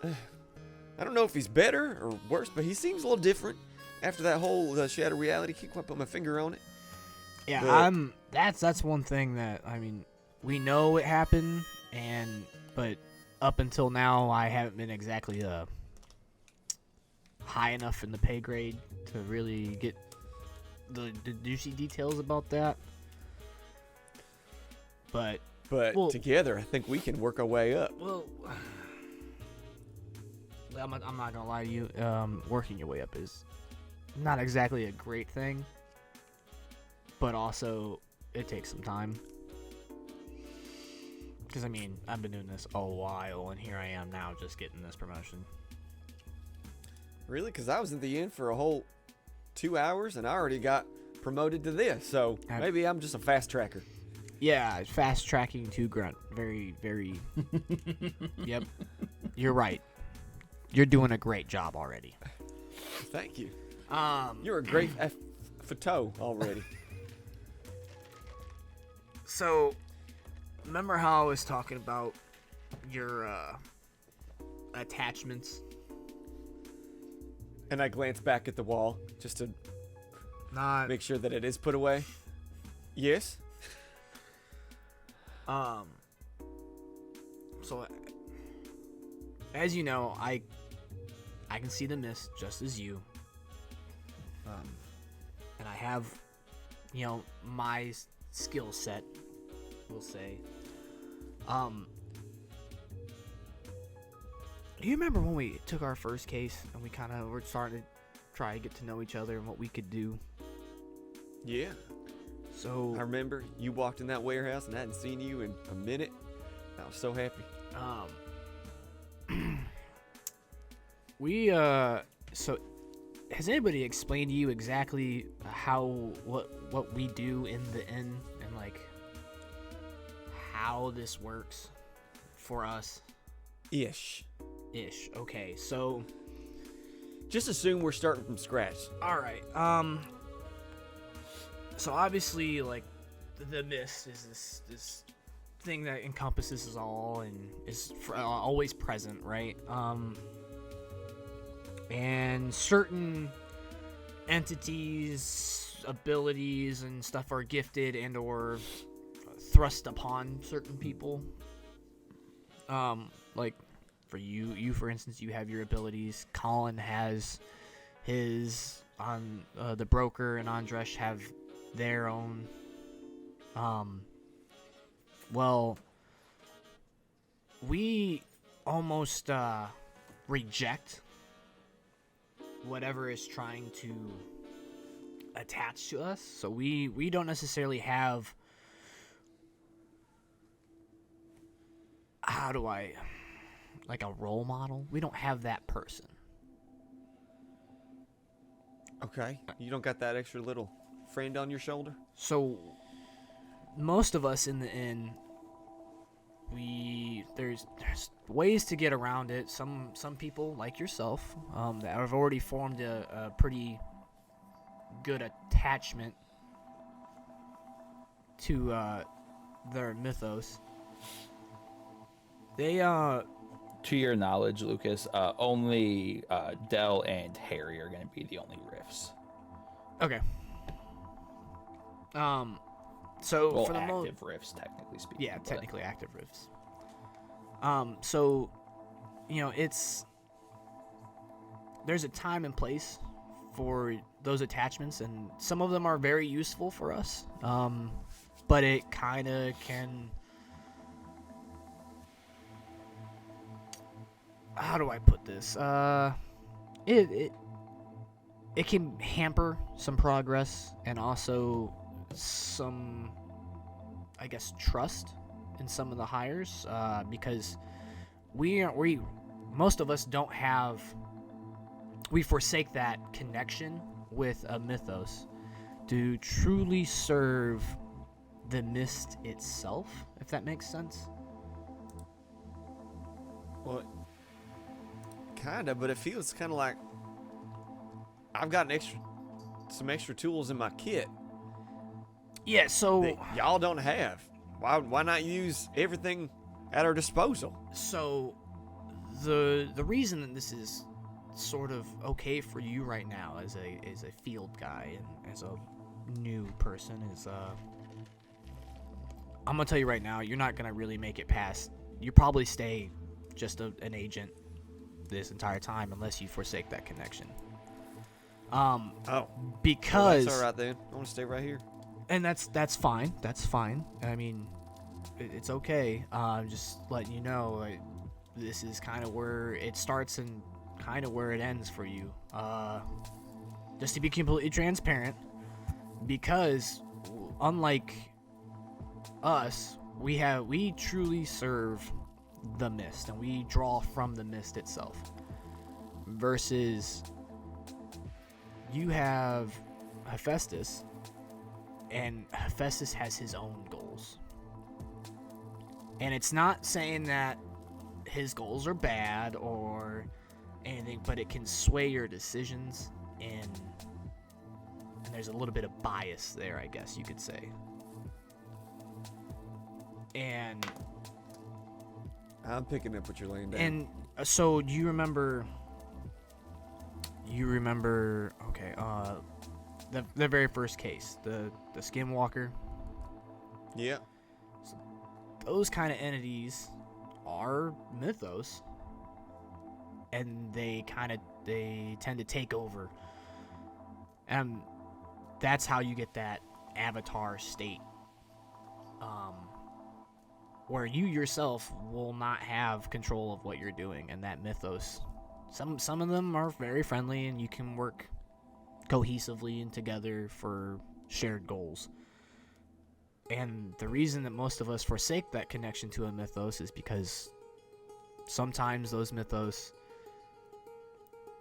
I don't know if he's better or worse, but he seems a little different after that whole shadow reality. Can't quite put my finger on it. yeah, that's one thing that we know it happened, but up until now I haven't been exactly high enough in the pay grade to really get the juicy details about that. But well, together, I think we can work our way up. well, I'm not gonna lie to you. Working your way up is not exactly a great thing, but also it takes some time. Because I've been doing this a while, and here I am now, just getting this promotion. Really? Because I was at the inn for a whole 2 hours, and I already got promoted to this. So maybe I'm just a fast tracker. Yeah, fast tracking to grunt. Very, very. Yep, you're right. You're doing a great job already. Thank you. You're a great photo already. So, remember how I was talking about your attachments? And I glance back at the wall just to Not. make sure that it is put away. Yes. So, as you know, I can see the mist just as you. And I have, my skill set, we'll say. Do you remember when we took our first case and we kind of were starting to try to get to know each other and what we could do? Yeah. So I remember you walked in that warehouse and I hadn't seen you in a minute. I was so happy. So has anybody explained to you exactly what we do in the inn and how this works for us? Ish. Okay, so Just assume we're starting from scratch. all right. So obviously, the mist is this thing that encompasses us all and is always present, right? And certain entities, abilities, and stuff are gifted and or thrust upon certain people. Like for you for instance, you have your abilities. Colin has his. The broker and Andresh have their own. Well, we almost reject whatever is trying to attach to us. So we don't necessarily have, how do I, like a role model. We don't have that person. Okay. You don't got that extra little friend on your shoulder? So most of us in the inn, there's ways to get around it. Some people like yourself that have already formed a pretty good attachment to their mythos. They To your knowledge, Lucas, only Dell and Harry are going to be the only riffs. okay. So Well, for the active riffs, technically speaking. yeah, but- technically active riffs. So, you know, there's a time and place for those attachments, and some of them are very useful for us. But it kind of can, how do I put this? It can hamper some progress and also some, I guess, trust in some of the hires, because we most of us don't have, we forsake that connection with a mythos to truly serve the mist itself, if that makes sense. Well, kind of, but it feels kind of like I've got some extra tools in my kit Yeah, so that y'all don't have. Why not use everything at our disposal? So the reason that this is sort of okay for you right now as a field guy and as a new person is I'm gonna tell you right now, you're not gonna really make it past. You probably stay just an agent this entire time unless you forsake that connection. Oh, Because that's all right then. I want to stay right here. and that's fine. That's fine. I mean, it's okay. Just letting you know, like, this is kind of where it starts and kind of where it ends for you. Just to be completely transparent, because unlike us, we truly serve the mist and we draw from the mist itself. Versus, you have Hephaestus, and Hephaestus has his own goals. And it's not saying that his goals are bad or anything, but it can sway your decisions, and there's a little bit of bias there, I guess you could say. And I'm picking up what you're laying down. And so do you remember? Okay, the very first case, the skinwalker. Yeah. Those kind of entities are mythos, and they tend to take over, and that's how you get that avatar state, where you yourself will not have control of what you're doing, and that mythos. Some of them are very friendly, and you can work cohesively and together for shared goals. And the reason that most of us forsake that connection to a mythos is because sometimes those mythos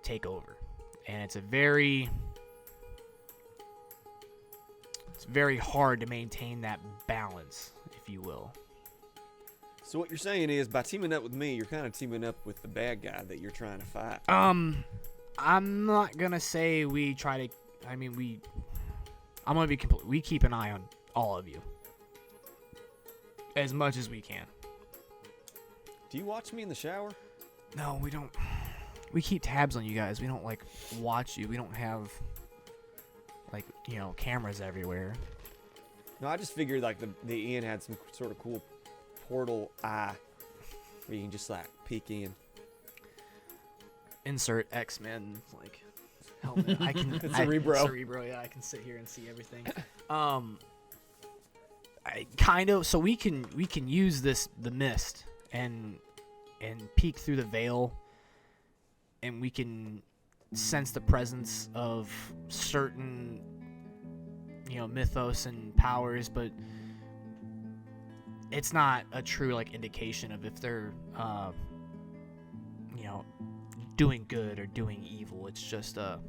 take over. And it's very hard to maintain that balance, if you will. So what you're saying is, by teaming up with me, you're kind of teaming up with the bad guy that you're trying to fight. I'm not gonna say we try to. I mean, I'm gonna be complete. We keep an eye on all of you as much as we can. Do you watch me in the shower? No, we don't. We keep tabs on you guys. We don't like watch you. We don't have like, cameras everywhere. No, I just figured like the inn had some sort of cool portal eye where you can just like peek in. Insert X-Men like helmet. I can Cerebro. Cerebro, yeah, I can sit here and see everything. I kind of, so we can use the mist and and peek through the veil, and we can sense the presence of certain, mythos and powers, but it's not a true like indication of if they're doing good or doing evil. It's just a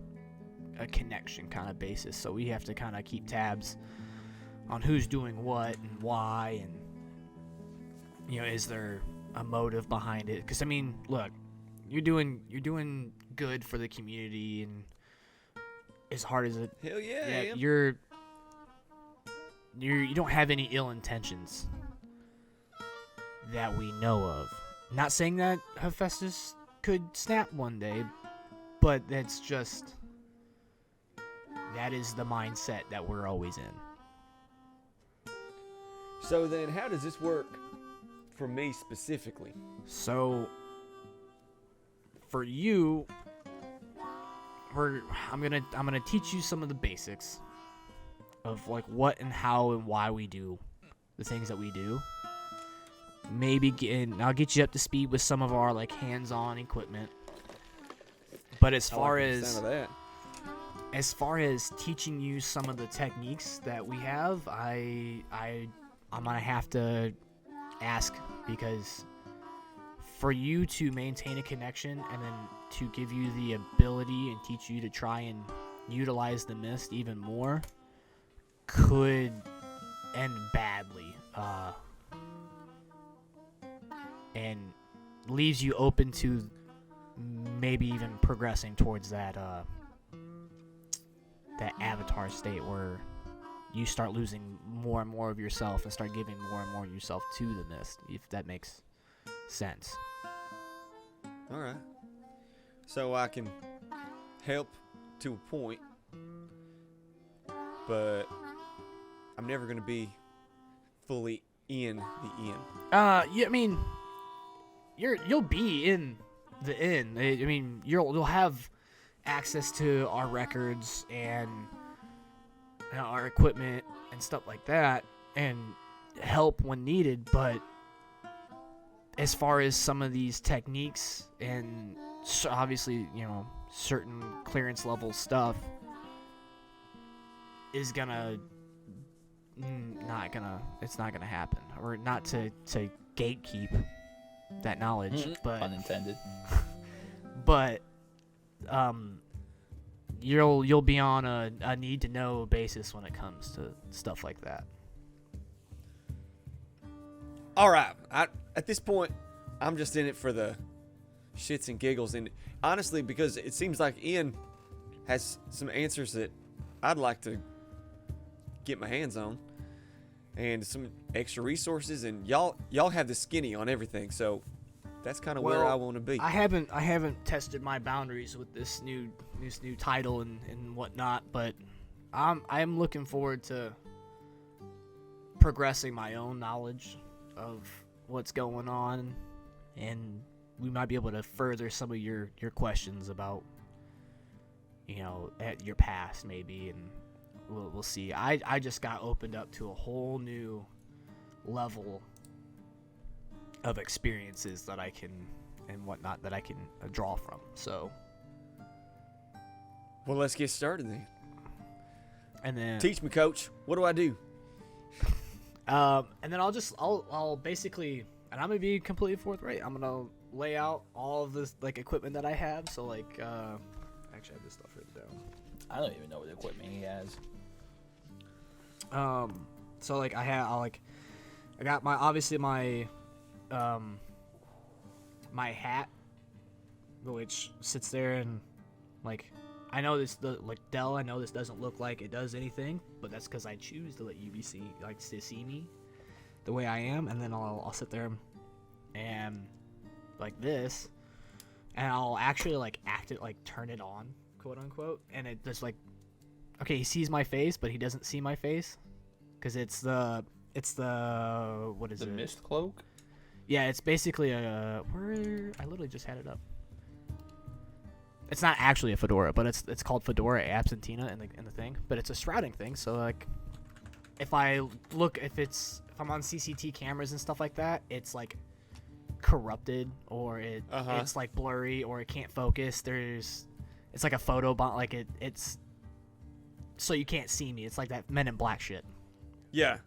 connection kind of basis. So we have to kind of keep tabs on who's doing what and why, and is there a motive behind it? Because I mean, look, you're doing good for the community, and as hard as it, Hell yeah, I am. you don't have any ill intentions that we know of. Not saying that Hephaestus could snap one day, but that is the mindset that we're always in. So then, how does this work for me specifically? So, for you, I'm gonna teach you some of the basics of like what and how and why we do the things that we do. I'll get you up to speed with some of our like hands-on equipment. But as far as teaching you some of the techniques that we have, I'm gonna have to ask, because for you to maintain a connection and then to give you the ability and teach you to try and utilize the mist even more could end badly, and leaves you open to maybe even progressing towards that avatar state where you start losing more and more of yourself and start giving more and more of yourself to the mist, if that makes sense. All right. So I can help to a point, but I'm never going to be fully in the inn. Yeah, I mean, you'll be in the inn. I mean, you'll have access to our records and our equipment and stuff like that, and help when needed. But as far as some of these techniques and obviously, certain clearance level stuff is it's not gonna happen, or not to gatekeep that knowledge, but unintended. But you'll be on a need to know basis when it comes to stuff like that. All right. At this point, I'm just in it for the shits and giggles, and honestly, because it seems like Ian has some answers that I'd like to get my hands on, and some extra resources, and y'all have the skinny on everything, so that's kind of where I want to be. I haven't tested my boundaries with this new title and whatnot, but I'm looking forward to progressing my own knowledge of what's going on, and we might be able to further some of your questions about at your past maybe, and we'll see. I just got opened up to a whole new level of experiences that I can and whatnot that I can draw from. So, well, let's get started then. And then teach me, coach. What do I do? And then I'll basically, and I'm gonna be completely forthright. I'm gonna lay out all of this like equipment that I have. So like, actually I have this stuff written down. I don't even know what equipment he has. So like I got my my hat, which sits there, and like I know this Dell, I know this doesn't look like it does anything, but that's because I choose to let you to see me the way I am, and then I'll sit there and like this, and I'll actually like act it, like turn it on, quote unquote, and it just like, okay, he sees my face, but he doesn't see my face, because it's the what is it? The mist cloak? Yeah, it's basically I literally just had it up. It's not actually a fedora, but it's called Fedora Absentina in the thing. But it's a shrouding thing, so like if I'm on CCT cameras and stuff like that, it's like corrupted, or Uh-huh. it's like blurry, or it can't focus. It's like a photo bomb, like it's so you can't see me. It's like that Men in Black shit. Yeah.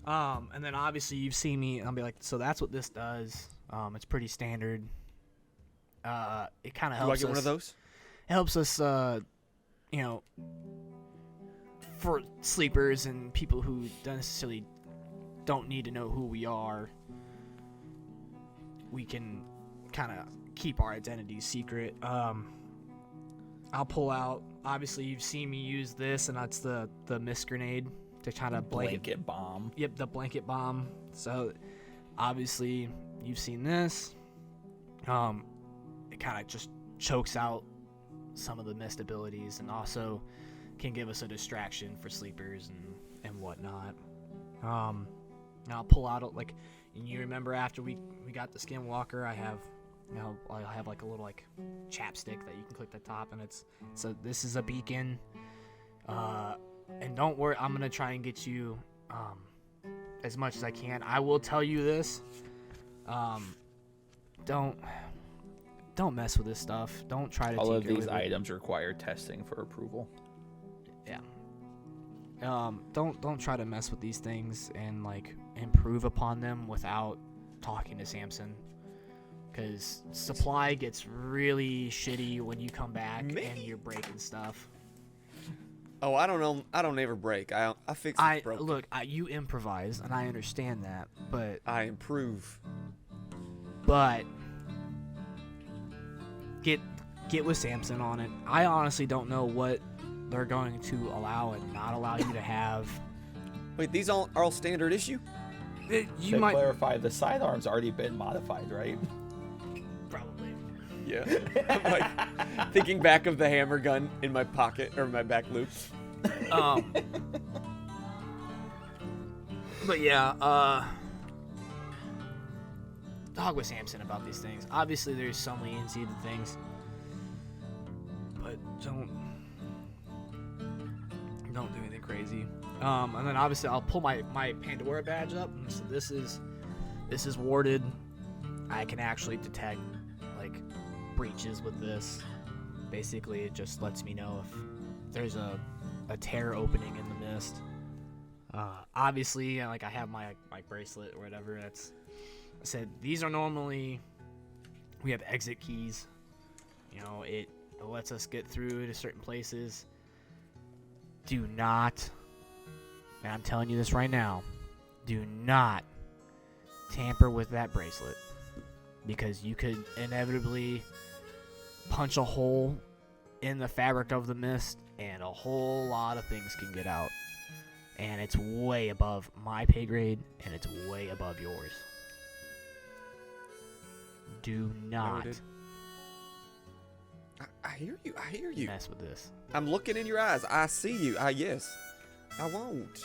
And then obviously you've seen me, and I'll be like, so that's what this does. It's pretty standard. It kind of helps. Do I get one of those? It helps us, you know, for sleepers and people who don't necessarily don't need to know who we are. We can kind of keep our identities secret. I'll pull out. Obviously, you've seen me use this, and that's the mist grenade to kind of Blanket bomb. Yep, the blanket bomb. So, obviously, you've seen this. It kind of just chokes out some of the mist abilities, and also can give us a distraction for sleepers and whatnot. And I'll pull out like, you remember after we got the Skinwalker, I have like a little like chapstick that you can click the top, and so this is a beacon. And don't worry, I'm gonna try and get you as much as I can. I will tell you this. Don't mess with this stuff. Don't try to All of tinker these with it. items require testing for approval. Yeah. Don't try to mess with these things and like improve upon them without talking to Samson, because supply gets really shitty when you come back and you're breaking stuff. Oh, I don't know. I don't ever break. I fix what's broken. Look, you improvise, and I understand that, but I improve. Get with Samson on it. I honestly don't know what they're going to allow and not allow you to have. Wait, these are all standard issue? You To might clarify, the sidearm's already been modified, right? probably. Yeah. I'm like thinking back of the hammer gun in my pocket or my back loop. But yeah, talk with Samson about these things. Obviously, there's some leniency to things, but don't do anything crazy. And then obviously I'll pull my Pandora badge up. And so this is warded. I can actually detect like breaches with this. Basically, it just lets me know if there's a tear opening in the mist. Obviously, like I have my bracelet or whatever. I said these are normally, we have exit keys. You know, it lets us get through to certain places. Do not, and I'm telling you this right now, do not tamper with that bracelet, because you could inevitably punch a hole in the fabric of the mist and a whole lot of things can get out. And it's way above my pay grade, and it's way above yours. Do not Noted. I hear you. I hear you. mess with this. I'm looking in your eyes. I see you. Yes. I won't.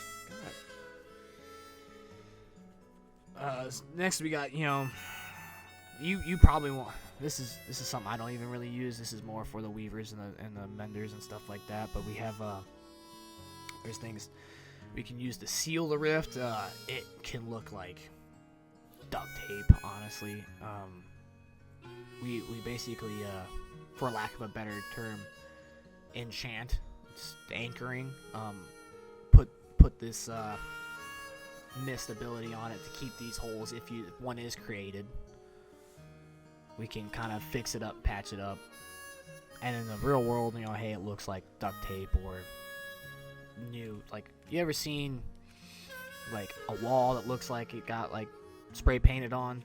God. Next we got, you probably want, this is something I don't even really use. This is more for the weavers and the menders and stuff like that. But we have there's things we can use to seal the rift. It can look like duct tape, honestly. We basically, for lack of a better term, enchant. It's anchoring. Put this mist ability on it to keep these holes. If one is created, we can kind of fix it up, patch it up. And in the real world, hey, it looks like duct tape or new. Like, you ever seen like a wall that looks like it got like spray painted on?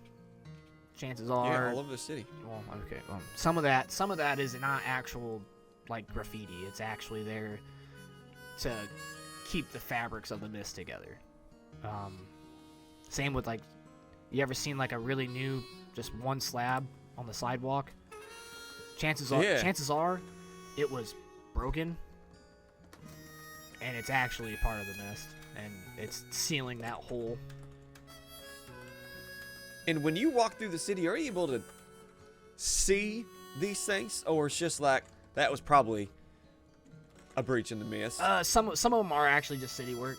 Chances are, Yeah, all over the city. well, okay. Some of that is not actual like graffiti. It's actually there to keep the fabrics of the mist together. Same with like, you ever seen like a really new just one slab on the sidewalk? Chances are, it was broken, and it's actually a part of the mist, and it's sealing that hole. And when you walk through the city, are you able to see these things, or it's just like that was probably a breach in the mist? Some of them are actually just city work,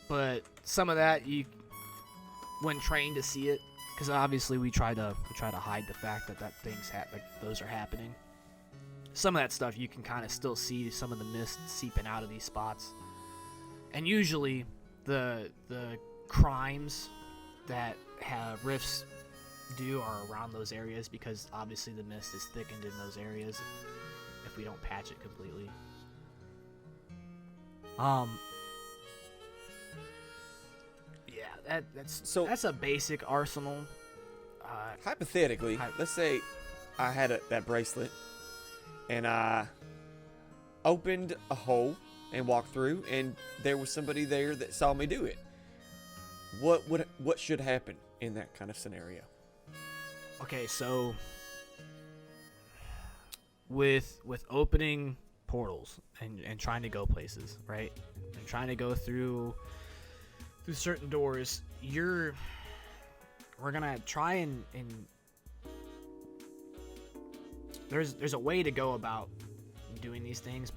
but some of that when trained to see it, because obviously we try to hide the fact that those are happening. Some of that stuff you can kind of still see some of the mist seeping out of these spots, and usually the crimes that have rifts do are around those areas, because obviously the mist is thickened in those areas if we don't patch it completely. Yeah, that's a basic arsenal. Hypothetically, let's say I had that bracelet and I opened a hole and walked through, and there was somebody there that saw me do it. What should happen in that kind of scenario? Okay, so with opening portals and trying to go places, right? And trying to go through certain doors, we're gonna try and there's a way to go about doing these things.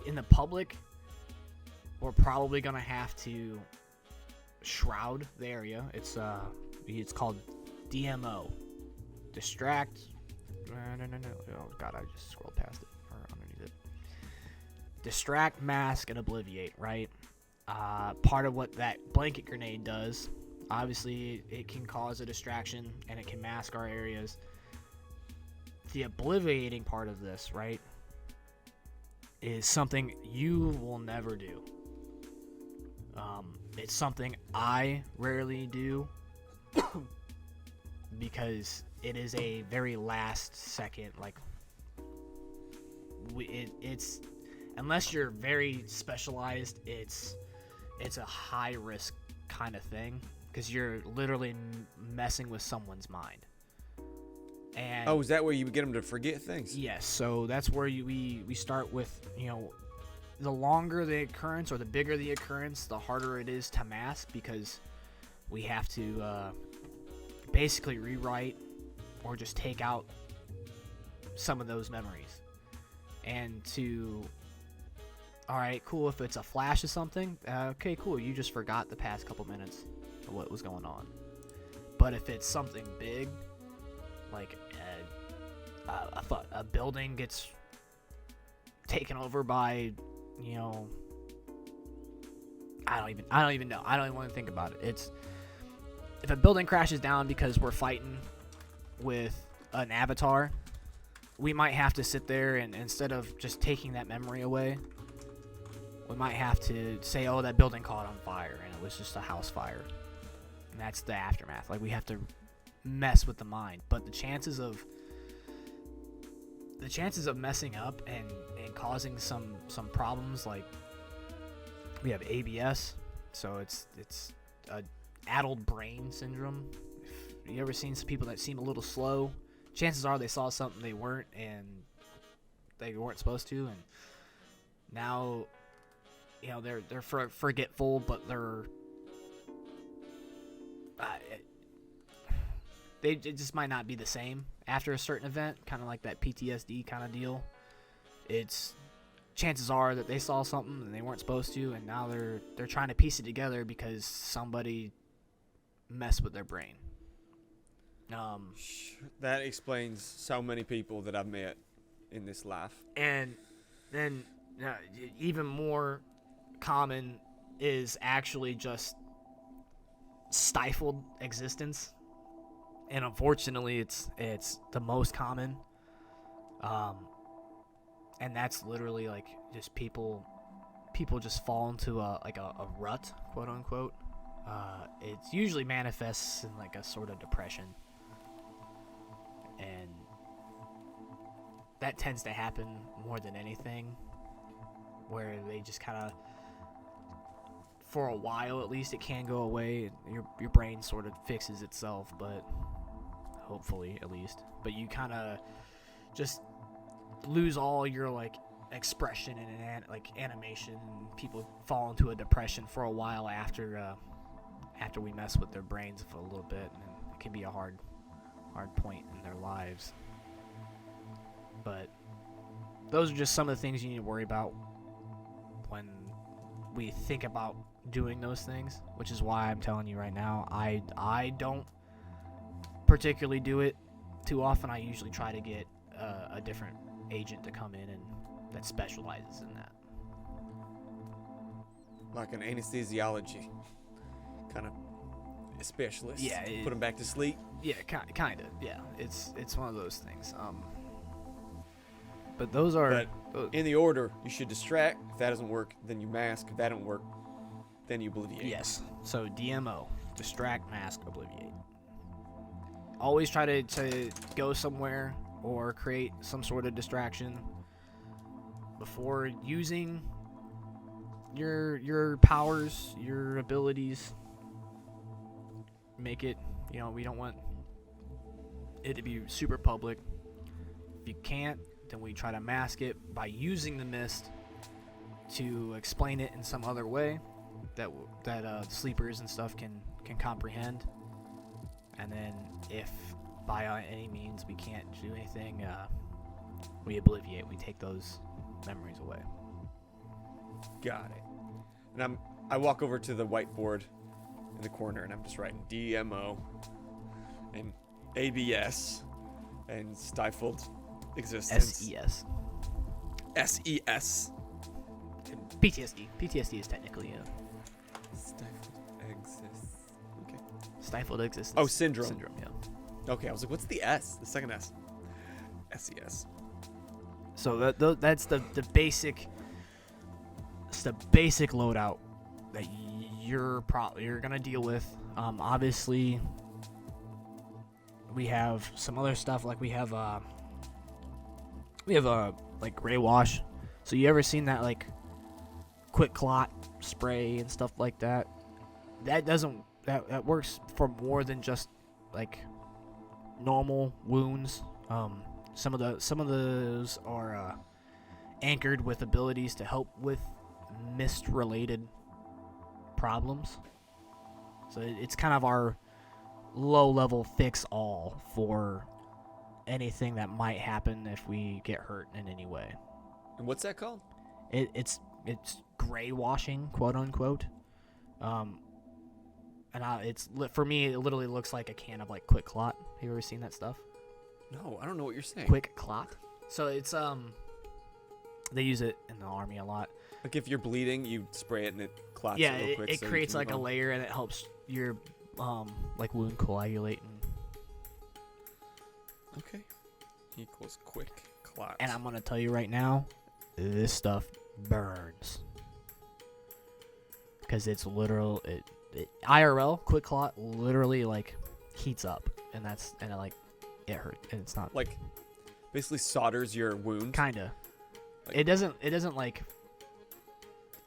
In the public, we're probably gonna have to shroud the area. It's called DMO, distract. No. Oh god, I just scrolled past it or underneath it. Distract, mask, and obliviate. Right. Part of what that blanket grenade does, obviously, it can cause a distraction and it can mask our areas. The obliviating part of this, right, is something you will never do. It's something I rarely do because it is a very last second, like, it's unless you're very specialized, it's a high risk kind of thing, because you're literally messing with someone's mind. And is that where you get them to forget things? Yes, so that's where we start with, the longer the occurrence or the bigger the occurrence, the harder it is to mask, because we have to basically rewrite or just take out some of those memories. And alright, cool, if it's a flash of something, okay, cool, you just forgot the past couple minutes of what was going on. But if it's something big, like a building gets taken over by, I don't even know. I don't even want to think about it. If a building crashes down because we're fighting with an avatar, we might have to sit there and instead of just taking that memory away, we might have to say, oh, that building caught on fire and it was just a house fire. And that's the aftermath. Like, we have to mess with the mind. But the chances of messing up and causing some problems, like, we have ABS, so it's a addled brain syndrome. If you ever seen some people that seem a little slow, chances are they saw something they weren't supposed to, and now they're forgetful, but it just might not be the same after a certain event, kind of like that PTSD kind of deal. It's chances are that they saw something and they weren't supposed to, and now they're trying to piece it together because somebody messed with their brain. That explains so many people that I've met in this life. And then even more common is actually just stifled existence. And unfortunately, it's the most common. And that's literally like just people just fall into a rut, quote unquote. It usually manifests in like a sort of depression, and that tends to happen more than anything, where they just kind of, for a while at least, it can go away. Your brain sort of fixes itself, but hopefully at least. But you kind of just lose all your like expression and like animation. People fall into a depression for a while after we mess with their brains for a little bit, and it can be a hard point in their lives. But those are just some of the things you need to worry about when we think about doing those things, which is why I'm telling you right now, I don't particularly do it too often. I usually try to get a different agent to come in and that specializes in that. Like an anesthesiology kind of specialist. Yeah, put him back to sleep. Yeah, kind of. Yeah, it's one of those things. But those are In the order, you should distract. If that doesn't work, then you mask. If that don't work, then you obliviate. yes. So DMO, distract, mask, obliviate. Always try to go somewhere or create some sort of distraction before using your powers, your abilities. Make it, we don't want it to be super public. If you can't, then we try to mask it by using the mist to explain it in some other way that sleepers and stuff can comprehend. And then if by any means we can't do anything, we obliviate. We take those memories away. Got it. And I walk over to the whiteboard in the corner and I'm just writing DMO and ABS and stifled existence. SES. SES. PTSD. PTSD is technically Stifled existence. Okay. stifled existence. Oh, syndrome. Syndrome, yeah. Okay, I was like, what's the S? The second S. SES. So that's the basic. It's the basic loadout that you're gonna deal with. Obviously, we have some other stuff like we have like gray wash. So you ever seen that like quick clot spray and stuff like that? That works for more than just like normal wounds. Some of those are anchored with abilities to help with mist-related problems. So it's kind of our low-level fix-all for anything that might happen if we get hurt in any way. And what's that called? It's gray washing, quote unquote. For me, it literally looks like a can of like Quick Clot. Have you ever seen that stuff? No, I don't know what you're saying. Quick Clot. So it's they use it in the army a lot. Like if you're bleeding, you spray it and it clots Yeah, it real quick. it creates like a layer and it helps your like wound coagulate. Okay. Equals quick clot. And I'm gonna tell you right now, this stuff burns because it's literal. It IRL Quick Clot literally like heats up, and it hurt, and it's not like basically solders your wound. Kinda. Like, it doesn't like.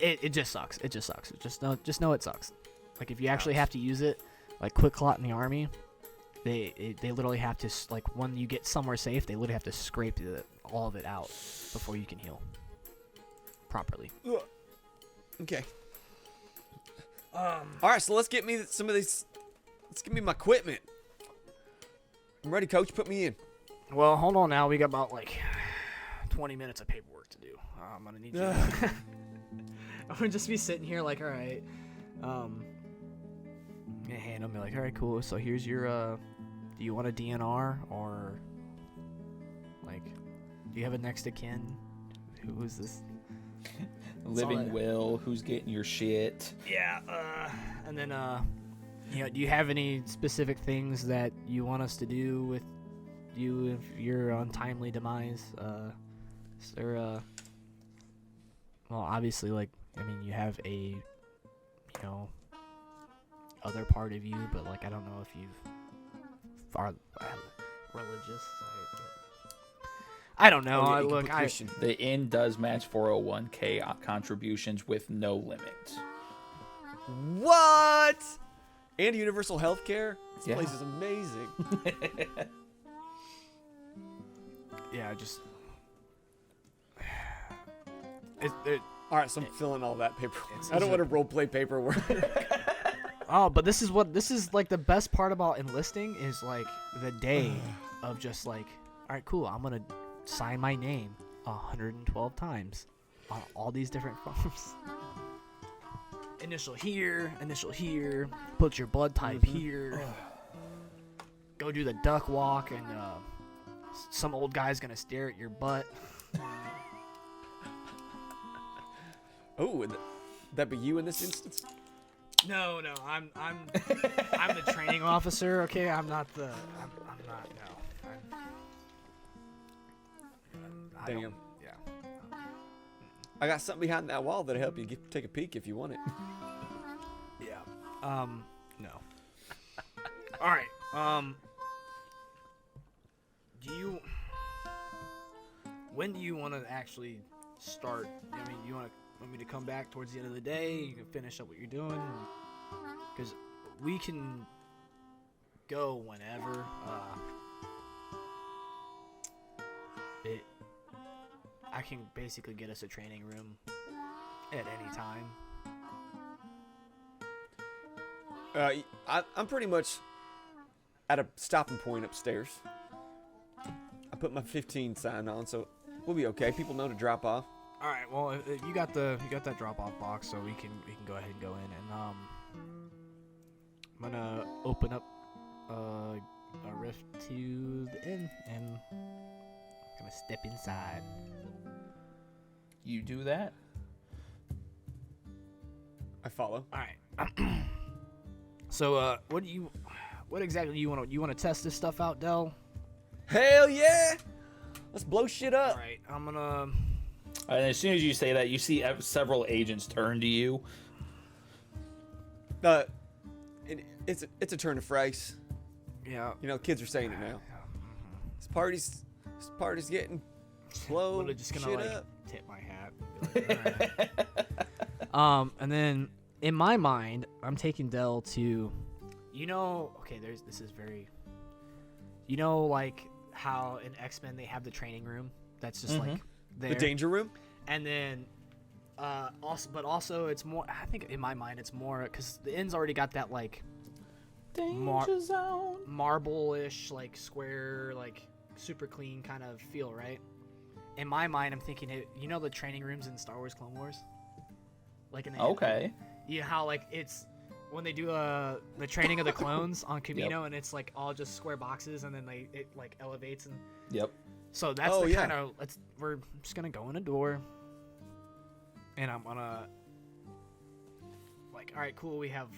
It just sucks. It just sucks. Just know it sucks. Like if you actually have to use it, like Quick Clot in the army, they literally have to like when you get somewhere safe, they literally have to scrape all of it out before you can heal properly. Okay. All right, so let's get me some of these. Let's give me my equipment. I'm ready, coach. Put me in. Well, hold on now. We got about like 20 minutes of paperwork to do. I'm gonna need you. I'm gonna just be sitting here like, all right. I'm gonna hand them like, all right, cool. So here's your. Do you want a DNR or like, do you have a next of kin? Who is this? Living will. Who's getting your shit? Yeah. And then do you have any specific things that you want us to do with you if your untimely demise? Is there well, obviously, like, I mean, you have a, other part of you, but like, I don't know if you are religious. I don't know. The inn does match 401k contributions with no limit. What? And universal health care? This Yeah. place is amazing. Yeah, just. All right, so I'm filling all that paper. I don't want to roleplay paperwork. Oh, but this is like the best part about enlisting is like the day of just like, all right, cool. I'm gonna sign my name 112 times on all these different forms. Initial here, put your blood type here. go do the duck walk, and some old guy's gonna stare at your butt. Oh, would that be you in this instance? No, I'm the training officer. Okay, I'm not the. I'm not. No. I Damn. don't- Yeah. I got something behind that wall that'll help you take a peek if you want it. Yeah. No. All right. When do you want to actually start? I mean, you want me to come back towards the end of the day? You can finish up what you're doing, because we can go whenever. I can basically get us a training room at any time. I'm pretty much at a stopping point upstairs. I put my 15 sign on, so we'll be okay. People know to drop off. All right. Well, you got that drop-off box, so we can go ahead and go in, and I'm gonna open up a rift to the inn, and I'm gonna step inside. You do that? I follow. All right. So, what exactly do you want to? You want to test this stuff out, Del? Hell yeah! Let's blow shit All up. right. I'm gonna. And as soon as you say that, you see several agents turn to you. It's a turn of phrase. Yeah. You know, kids are saying it now. This party's getting slow. I'm just gonna shit like up. tip my hat. And be like, all right. And then in my mind, I'm taking Del to, okay, this is very, like how in X-Men they have the training room that's just like there. The danger room. And then, also it's more. I think in my mind it's more because the inn's already got that like Danger zone. marble-ish, like square, like super clean kind of feel, right? In my mind, I'm thinking the training rooms in Star Wars Clone Wars, like in the Okay. how like it's when they do the training of the clones on Camino, and it's like all just square boxes, and then it like elevates and. Yep. So that's kind of we're just gonna go in a door, and I'm gonna like, all right, cool. We have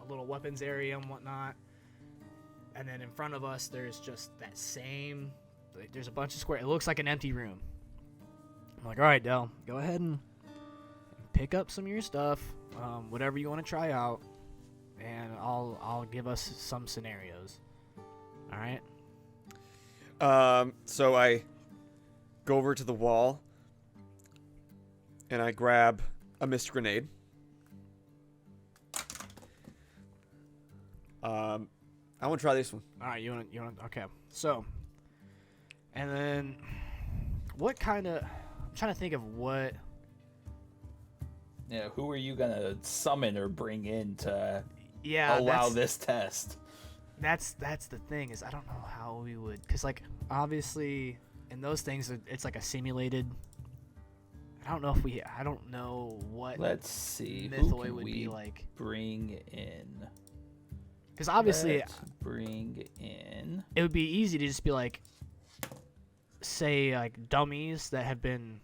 a little weapons area and whatnot, and then in front of us there's just that same. Like, there's a bunch of square. It looks like an empty room. I'm like, all right, Del, go ahead and pick up some of your stuff, whatever you want to try out, and I'll give us some scenarios. All right. So I go over to the wall and I grab a mist grenade. I want to try this one. All right, you want okay. So, and then what kind of? I'm trying to think of what. Yeah. Who are you gonna summon or bring in to Yeah. allow this test? That's the thing is I don't know how we would, because like obviously in those things it's like a simulated. I don't know what. Let's see. Who Mythoid can would we be like. bring in? Because obviously Let's bring in. it would be easy to just be like, say like dummies that have been.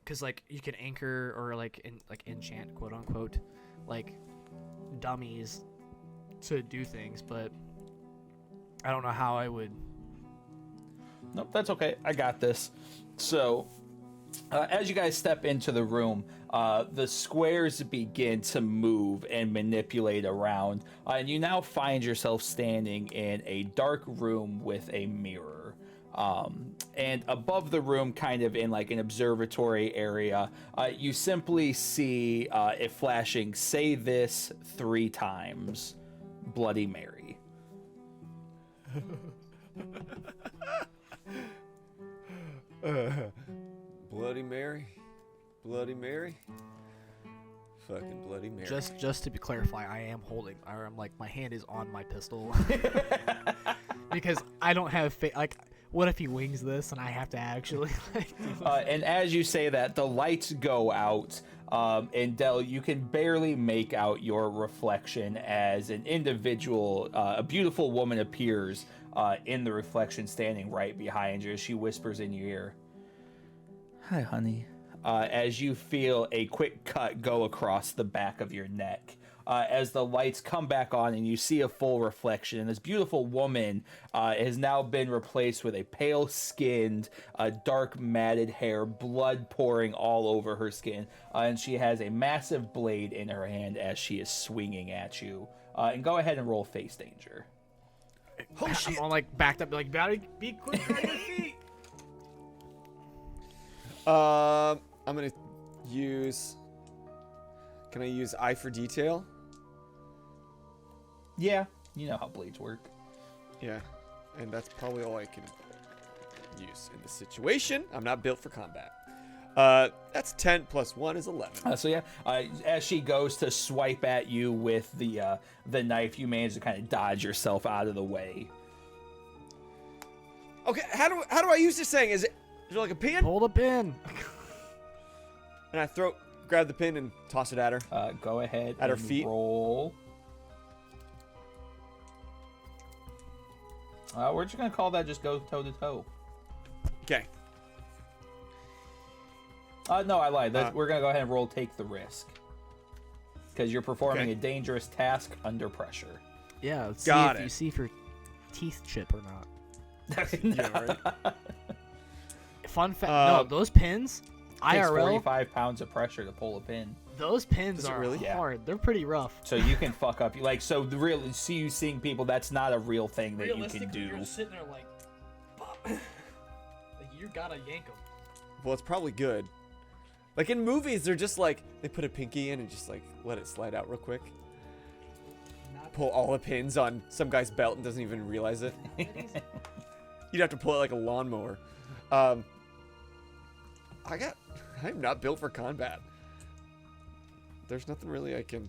Because like you can anchor or like enchant, quote unquote, like dummies to do things, but I don't know how I would. Nope, that's okay. I got this. So, as you guys step into the room, the squares begin to move and manipulate around, and you now find yourself standing in a dark room with a mirror. And above the room, kind of in like an observatory area, you simply see it flashing, "Say this 3 times, Bloody Mary." Bloody Mary, Bloody Mary, fucking Bloody Mary. Just to be clarify, I am holding. I'm like my hand is on my pistol because I don't have like. What if he wings this and I have to actually like? And as you say that, the lights go out, And Del, you can barely make out your reflection as an individual, a beautiful woman appears in the reflection standing right behind you as she whispers in your ear, "Hi, honey," as you feel a quick cut go across the back of your neck. As the lights come back on and you see a full reflection, and this beautiful woman has now been replaced with a pale-skinned, dark matted hair, blood pouring all over her skin, and she has a massive blade in her hand as she is swinging at you. And go ahead and roll face danger. Oh shit! I'm all like backed up, like, gotta be quick on your feet. I'm gonna use. Can I use eye for detail? Yeah, you know how blades work. Yeah, and that's probably all I can use in this situation. I'm not built for combat. That's 10 plus 1 is 11. So yeah, as she goes to swipe at you with the knife, you manage to kind of dodge yourself out of the way. Okay, how do I use this thing? Is there like a pin? Hold a pin. And I grab the pin and toss it at her. Go ahead At her and feet? roll. We're just gonna call that just go toe to toe. Okay. No, I lied. We're gonna go ahead and roll take the risk. Because you're performing a dangerous task under pressure. Yeah, let's Got see if you see if your teeth chip or not. Yeah, right. Fun fact, no, those pins, Takes IRL, 45 pounds of pressure to pull a pin. those pins Does it are really? hard. They're pretty rough. So you can fuck up. Like, so really, see you seeing people, that's not a real thing that you can Realistically, do. you're sitting there like, like you gotta yank them. Well, it's probably good. Like in movies, they're just like they put a pinky in and just like let it slide out real quick. Pull all the pins on some guy's belt and doesn't even realize it. You'd have to pull it like a lawnmower. I'm not built for combat. There's nothing really I can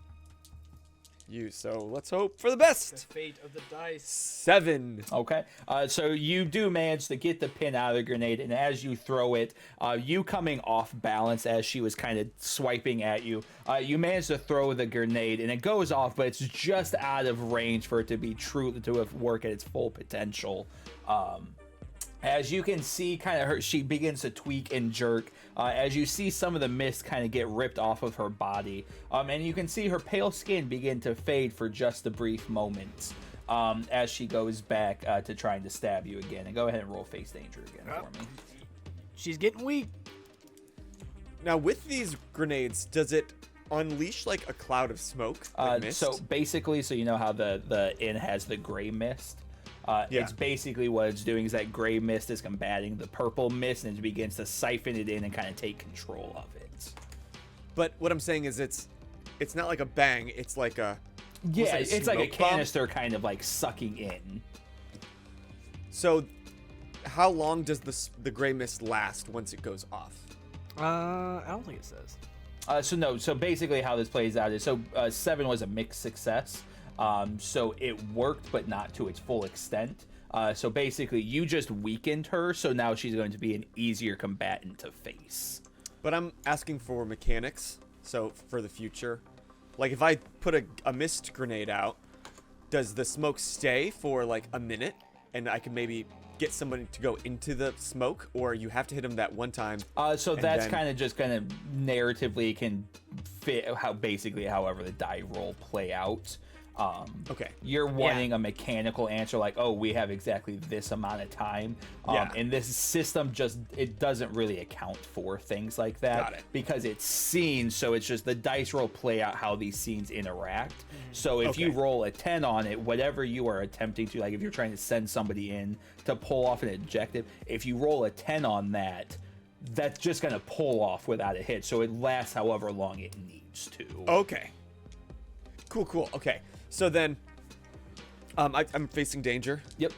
use, so let's hope for the best. The fate of the dice. 7. Okay, so you do manage to get the pin out of the grenade, and as you throw it, you coming off balance as she was kind of swiping at you, you manage to throw the grenade, and it goes off, but it's just out of range for it to be true to have work at its full potential. As you can see, kind of she begins to tweak and jerk as you see some of the mist kind of get ripped off of her body. And you can see her pale skin begin to fade for just a brief moment as she goes back to trying to stab you again. And go ahead and roll face danger again for me. She's getting weak. Now, with these grenades, does it unleash like a cloud of smoke? Like mist? So basically, so you know how the inn has the gray mist? It's basically what it's doing is that gray mist is combating the purple mist, and it begins to siphon it in and kind of take control of it. But what I'm saying is it's not like a bang, it's like a it's like a smoke bomb? canister kind of like sucking in. So how long does the gray mist last once it goes off? I don't think it says. So basically how this plays out is 7 was a mixed success. So it worked, but not to its full extent. So basically, you just weakened her, so now she's going to be an easier combatant to face. But I'm asking for mechanics, so for the future. Like, if I put a mist grenade out, does the smoke stay for, like, a minute? And I can maybe get somebody to go into the smoke? Or you have to hit them that one time? So that's kind of just kind of narratively can fit however the die roll play out. Okay. You're wanting a mechanical answer like, oh, we have exactly this amount of time. And this system it doesn't really account for things like that. Got it. Because it's scenes, so it's just the dice roll play out how these scenes interact. So if you roll a 10 on it, whatever you are attempting to, like if you're trying to send somebody in to pull off an objective, if you roll a 10 on that, that's just going to pull off without a hit. So it lasts however long it needs to. Okay. Cool. Okay. So then, I'm facing danger. Yep.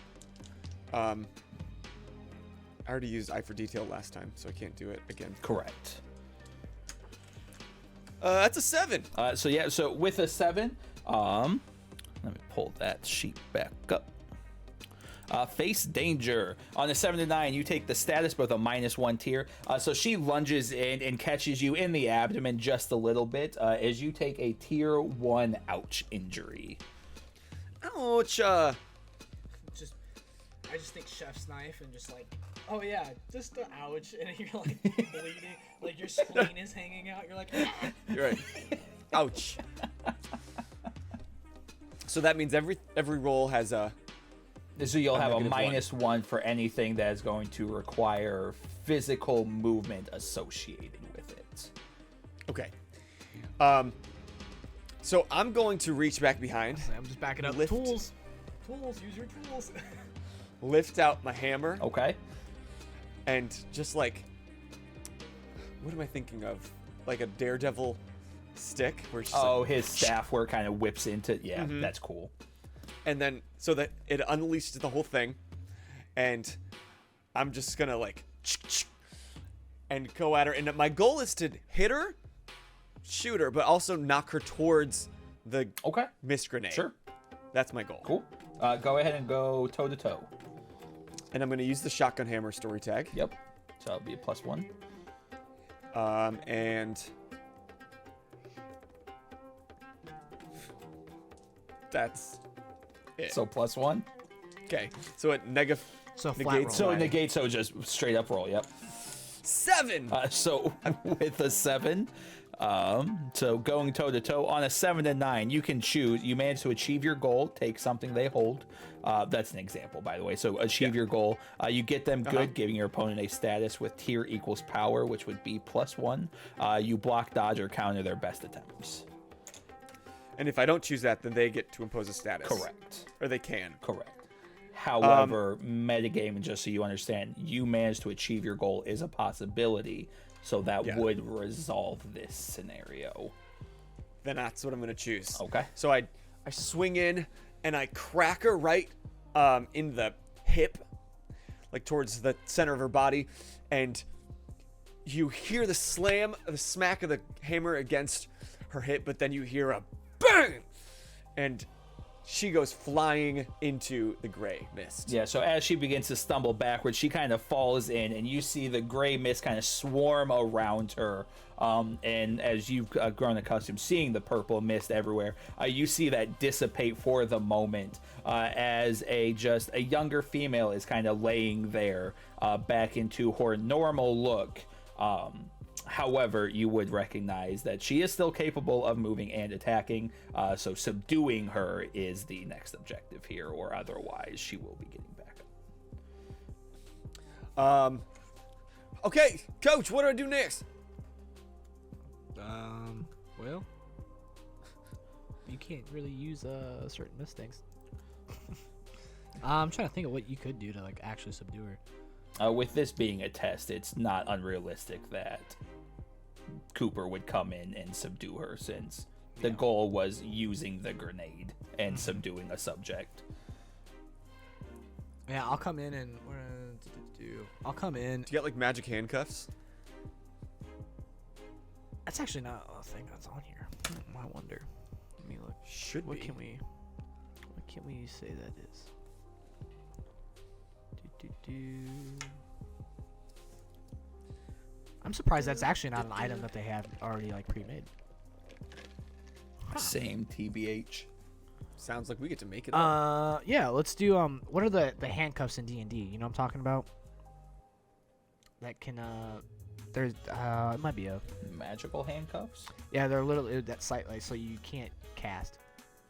I already used eye for detail last time, so I can't do it again. Correct. That's a 7. So with a 7, let me pull that sheet back up. Face danger. On a 7 to 9, you take the status but with a -1 tier. So she lunges in and catches you in the abdomen just a little bit as you take a tier 1 ouch injury. Ouch. I just think chef's knife and just like, oh yeah, just the ouch, and you're like bleeding, like your spleen is hanging out. You're like, ah. You're right. Ouch. So that means every roll has a. So you'll have a -1. -1 for anything that is going to require physical movement associated with it. Okay. So I'm going to reach back behind. I'm just backing up. Lift. Tools, use your tools. Lift out my hammer. Okay. And just like, what am I thinking of? Like a daredevil stick? Where it's just His staff where it kind of whips into. Yeah, that's cool. And then so that it unleashed the whole thing, and I'm just gonna like and go at her. And my goal is to hit her, shoot her, but also knock her towards the mist grenade. Sure. That's my goal. Cool. Go ahead and go toe to toe. And I'm gonna use the shotgun hammer story tag. Yep. So that'll be a +1. And that's it. So +1. Okay. So it negates. So flat Negates- roll. So it negates. So just straight up roll. Yep. 7. So with a 7, so going toe to toe on a 7 to 9, you can choose. You manage to achieve your goal. Take something they hold. That's an example, by the way. So achieve your goal. You get them good, giving your opponent a status with tier equals power, which would be +1. You block, dodge, or counter their best attempts. And if I don't choose that, then they get to impose a status. Correct. Or they can. Correct. However, metagame, just so you understand, you manage to achieve your goal is a possibility, so that would resolve this scenario. Then that's what I'm going to choose. Okay. So I swing in, and I crack her right in the hip, like towards the center of her body, and you hear the smack of the hammer against her hip, but then you hear a bang, and she goes flying into the gray mist. Yeah, so as she begins to stumble backwards, she kind of falls in, and you see the gray mist kind of swarm around her. And as you've grown accustomed seeing the purple mist everywhere, you see that dissipate for the moment as a younger female is kind of laying there back into her normal look. However, you would recognize that she is still capable of moving and attacking, so subduing her is the next objective here, or otherwise she will be getting back up. Okay, Coach, what do I do next? Well, you can't really use certain mistakes. I'm trying to think of what you could do to like actually subdue her. With this being a test, it's not unrealistic that Cooper would come in and subdue her, since the goal was using the grenade and subduing a subject. Yeah, I'll come in and I'll come in. Do you got like magic handcuffs? That's actually not a thing that's on here. I wonder. Let me look. Should What be. can we say that is? I'm surprised that's actually not an item that they have already like pre-made. Same TBH. Sounds like we get to make it up. Yeah, let's do what are the handcuffs in D&D? You know what I'm talking about? That can there's it might be a Magical handcuffs? yeah, they're literally that slight like so you can't cast.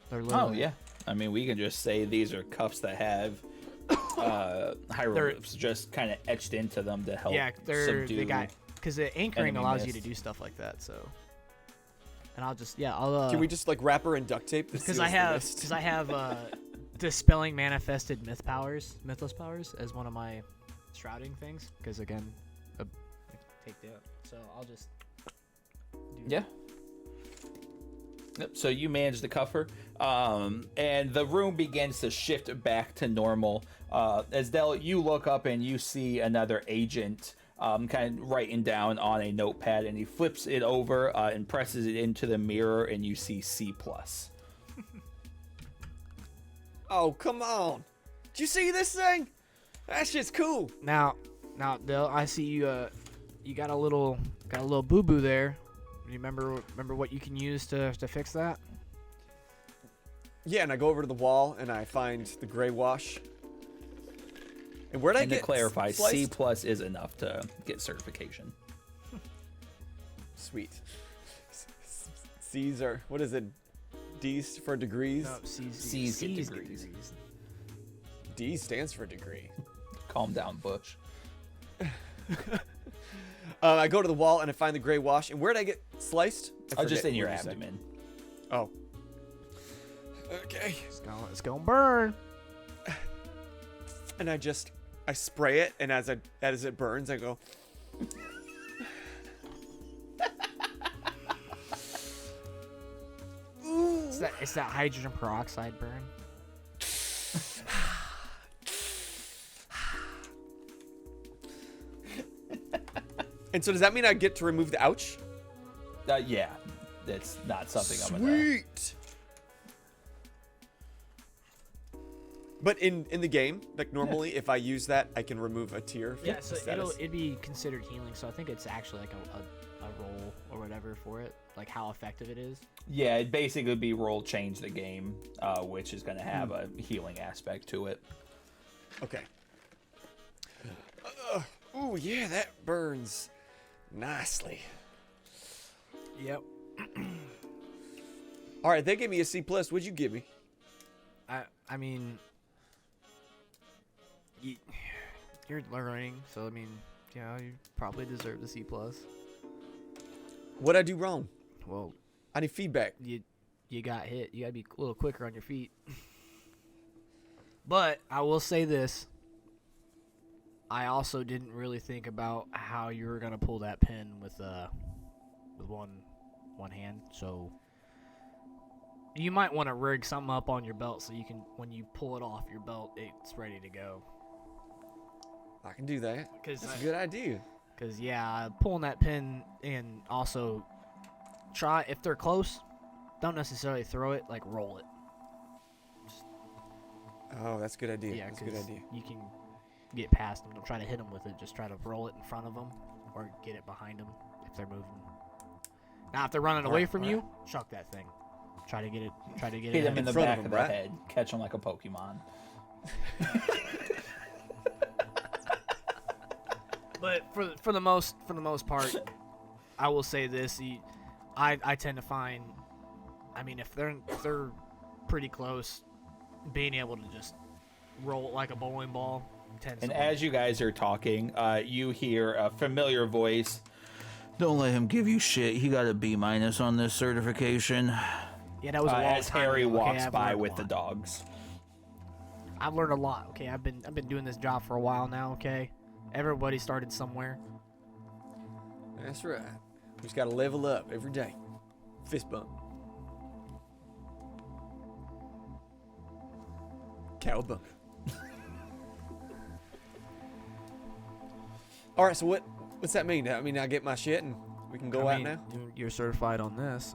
They're literally Oh, yeah. I mean, we can just say these are cuffs that have hieroglyphs just kind of etched into them to help subdue. they got because the anchoring enemy allows you mist. to do stuff like that. So, and I'll Can we just like wrap her in duct tape? because I have dispelling manifested mythos powers as one of my shrouding things. Because again, take that. So I'll just do Yeah. Yep, so you manage to cuff her, and the room begins to shift back to normal. As Dell, you look up and you see another agent kind of writing down on a notepad, and he flips it over and presses it into the mirror, and you see C+. Oh, come on. Did you see this thing? That shit's cool. Now, Dill, I see you. You got a little boo boo there. Do you remember what you can use to fix that? Yeah, and I go over to the wall and I find the gray wash. And where'd I And get to clarify, C+ sliced? is enough to get certification. Sweet. C's are, what is it? D's for degrees? No, C's get degrees. D stands for degree. Calm down, Bush. I go to the wall and I find the gray wash. And where'd I get sliced? I Just forget in your what you said. abdomen. Oh. Okay. It's gonna burn. And I spray it, and as it burns, I go. It's that hydrogen peroxide burn. And so does that mean I get to remove the ouch? Yeah, that's not something I'm gonna. Sweet. But in the game, like normally, if I use that, I can remove a tier. Yeah, so status. it'd be considered healing. So I think it's actually like a roll or whatever for it, like how effective it is. Yeah, it basically would be roll change the game, which is going to have a healing aspect to it. Okay. Oh yeah, that burns nicely. Yep. All right, they gave me a C+. What'd you give me? I mean, you're learning, so I mean, yeah, you probably deserve the C+. What'd I do wrong? Well, I need feedback. you got hit. You gotta be a little quicker on your feet. But I will say this. I also didn't really think about how you were gonna pull that pin with one hand. So you might want to rig something up on your belt so you can, when you pull it off your belt, it's ready to go. I can do that. That's a good idea. Because, yeah, pulling that pin, and also try, if they're close, don't necessarily throw it, like roll it. Oh, that's a good idea. Yeah, That's a good idea. you can get past them. Don't try to hit them with it. Just try to roll it in front of them or get it behind them if they're moving. Now, if they're running away from you, chuck that thing. Try to get it. Hit him in the back of the head. Catch him like a Pokemon. But for the most part, I will say this: I tend to find, I mean, if they're pretty close, being able to just roll it like a bowling ball tends. And to as you guys are talking, you hear a familiar voice. Don't let him give you shit. He got a B- on this certification. Yeah, that was a long as time Harry ago, okay? walks I've by learned a with the lot. dogs. I've learned a lot. Okay, I've been doing this job for a while now. Okay, everybody started somewhere. That's right. We just gotta level up every day. Fist bump. Cow bump. All right. So what's that mean? I mean, I get my shit and we can go out now. You're certified on this.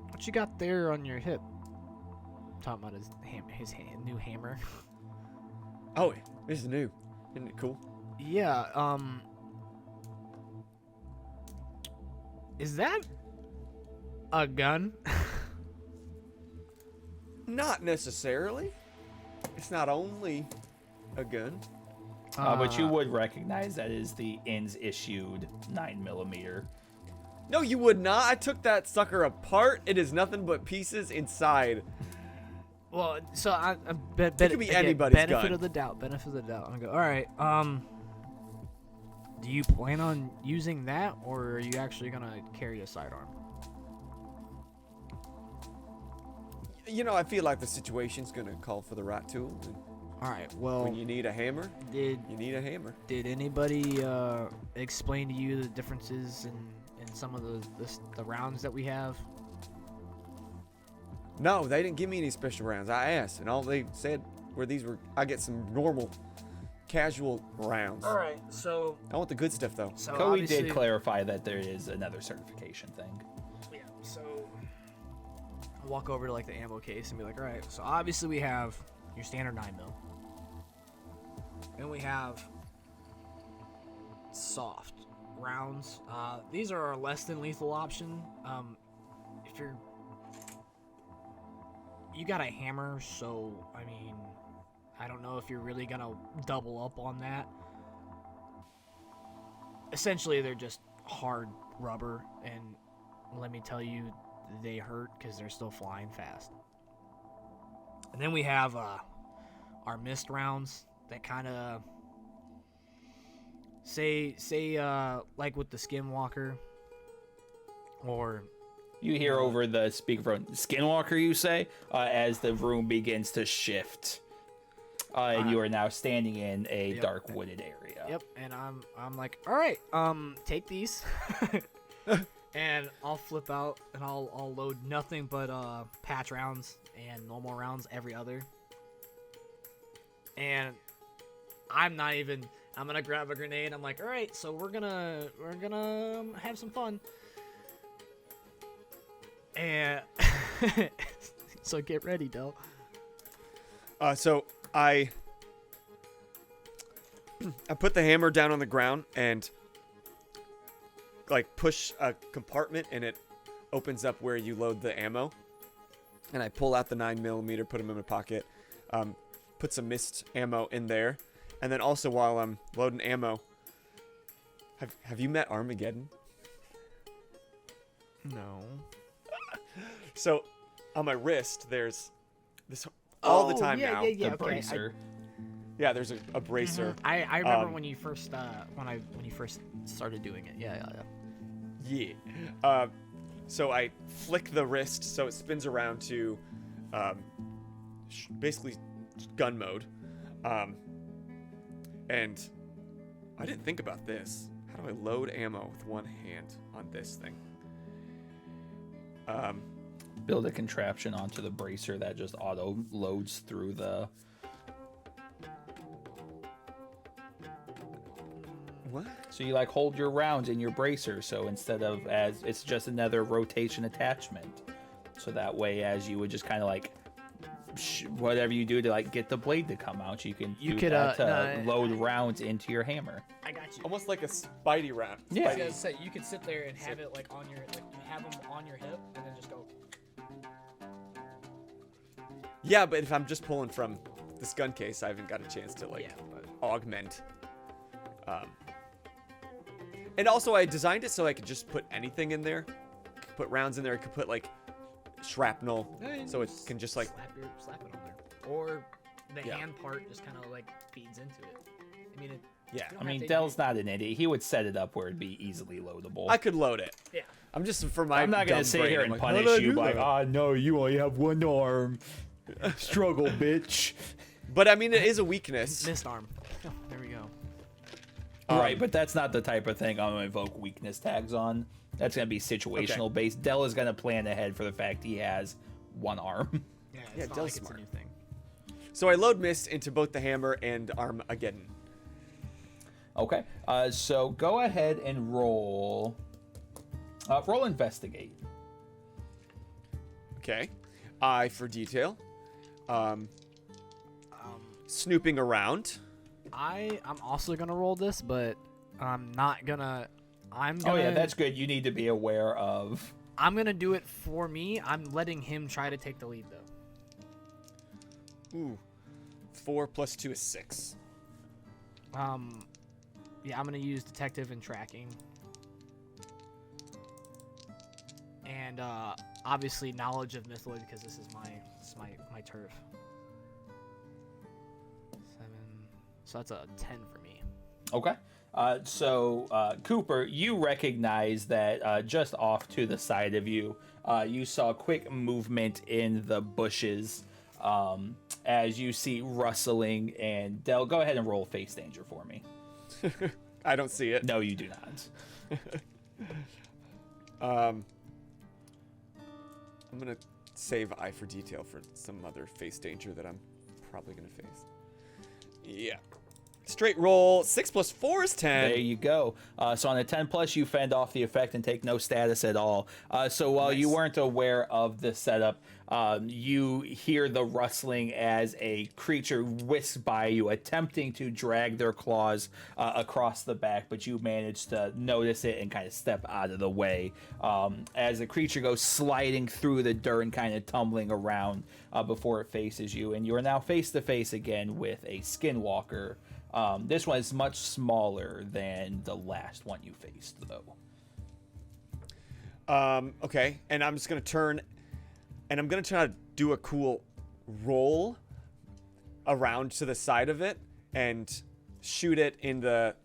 What you got there on your hip? Talking about his new hammer. Oh, this is new. Isn't it cool? Yeah. Is that a gun? Not necessarily. It's not only a gun. But you would recognize that is the INS issued 9mm. No, you would not. I took that sucker apart. It is nothing but pieces inside. Well, so I It could be anybody's benefit gun. of the doubt. Benefit of the doubt. I go, all right. Do you plan on using that, or are you actually gonna carry a sidearm? You know, I feel like the situation's gonna call for the right tool. All right. Well, When you need a hammer, did you need a hammer. anybody explain to you the differences in some of the rounds that we have? No, they didn't give me any special rounds. I asked, and all they said were these were. I get some normal, casual rounds. All right. So I want the good stuff though. so Koei obviously- did clarify that there is another certification thing. Yeah. So walk over to like the ammo case and be like, all right, so obviously we have your standard 9mm. Then we have soft rounds. These are our less than lethal option. If you got a hammer, so I mean, I don't know if you're really gonna double up on that. Essentially, they're just hard rubber, and let me tell you, they hurt because they're still flying fast. And then we have our mist rounds that kind of say like with the Skinwalker, or You hear over the speakerphone, Skinwalker, you say, as the room begins to shift. And you are now standing in a dark wooded area. Yep, and I'm like, all right, take these. And I'll flip out and I'll load nothing but patch rounds and normal rounds every other. And I'm gonna grab a grenade. I'm like, all right, so we're gonna have some fun. And so get ready, Del. So I put the hammer down on the ground and like push a compartment, and it opens up where you load the ammo. And I pull out the 9mm, put them in my pocket, put some mist ammo in there, and then also while I'm loading ammo, have you met Armageddon? No. So on my wrist, there's this all the time now. Yeah, The okay. bracer. Yeah, there's a bracer. I remember when you first when you first started doing it. Yeah. Yeah. So I flick the wrist so it spins around to basically gun mode. And I didn't think about this. How do I load ammo with one hand on this thing? Build a contraption onto the bracer that just auto loads through the... What? So you like hold your rounds in your bracer, so instead of as it's just another rotation attachment. So that way, as you would just kind of like whatever you do to like get the blade to come out, you can load rounds into your hammer. I got you. Almost like a Spidey round. Yeah. I was gonna say, you could sit there and have it like on your, like you have them on your hip, and then just go. Yeah, but if I'm just pulling from this gun case, I haven't got a chance to like but augment. And also, I designed it so I could just put anything in there. Could put rounds in there. I could put like shrapnel, so it can just like. slap it on there, or the hand part just kind of like feeds into it. I mean, I mean, Dell's not an idiot. He would set it up where it'd be easily loadable. I could load it. Yeah. I'm just for my. I'm not gonna dumb sit brain, here I'm and like, punish you like, no, you only have one arm. Struggle, bitch. But I mean, it is a weakness. Missed arm. Oh, there we go. Right, but that's not the type of thing I'm gonna invoke weakness tags on. That's gonna be situational based. Dell is gonna plan ahead for the fact he has one arm. Yeah, Yeah, it's not Dell's like it's smart. a new thing. So I load mist into both the hammer and Armageddon. Okay, so go ahead and roll. Roll investigate. Okay. I for detail. Snooping around. I'm also gonna roll this, but I'm not gonna. I'm gonna. Oh yeah, that's good. You need to be aware of. I'm gonna do it for me. I'm letting him try to take the lead though. Ooh. 4 + 2 is 6. Yeah, I'm gonna use detective and tracking, and obviously knowledge of mythology because this is my turf. 7. So that's a 10 for me. Okay. So Cooper, you recognize that just off to the side of you, you saw quick movement in the bushes as you see rustling. And Del, go ahead and roll face danger for me. I don't see it. No, you do not. I'm gonna save eye for detail for some other face danger that I'm probably gonna face. Yeah. Straight roll. 6 plus 4 is 10. There you go. So on a 10 plus, you fend off the effect and take no status at all. So while you weren't aware of the setup, you hear the rustling as a creature whisks by you, attempting to drag their claws across the back, but you manage to notice it and kind of step out of the way as the creature goes sliding through the dirt and kind of tumbling around before it faces you. And you are now face to face again with a skinwalker. This one is much smaller than the last one you faced, though. Okay, and I'm just gonna turn, and I'm gonna try to do a cool roll around to the side of it and shoot it in the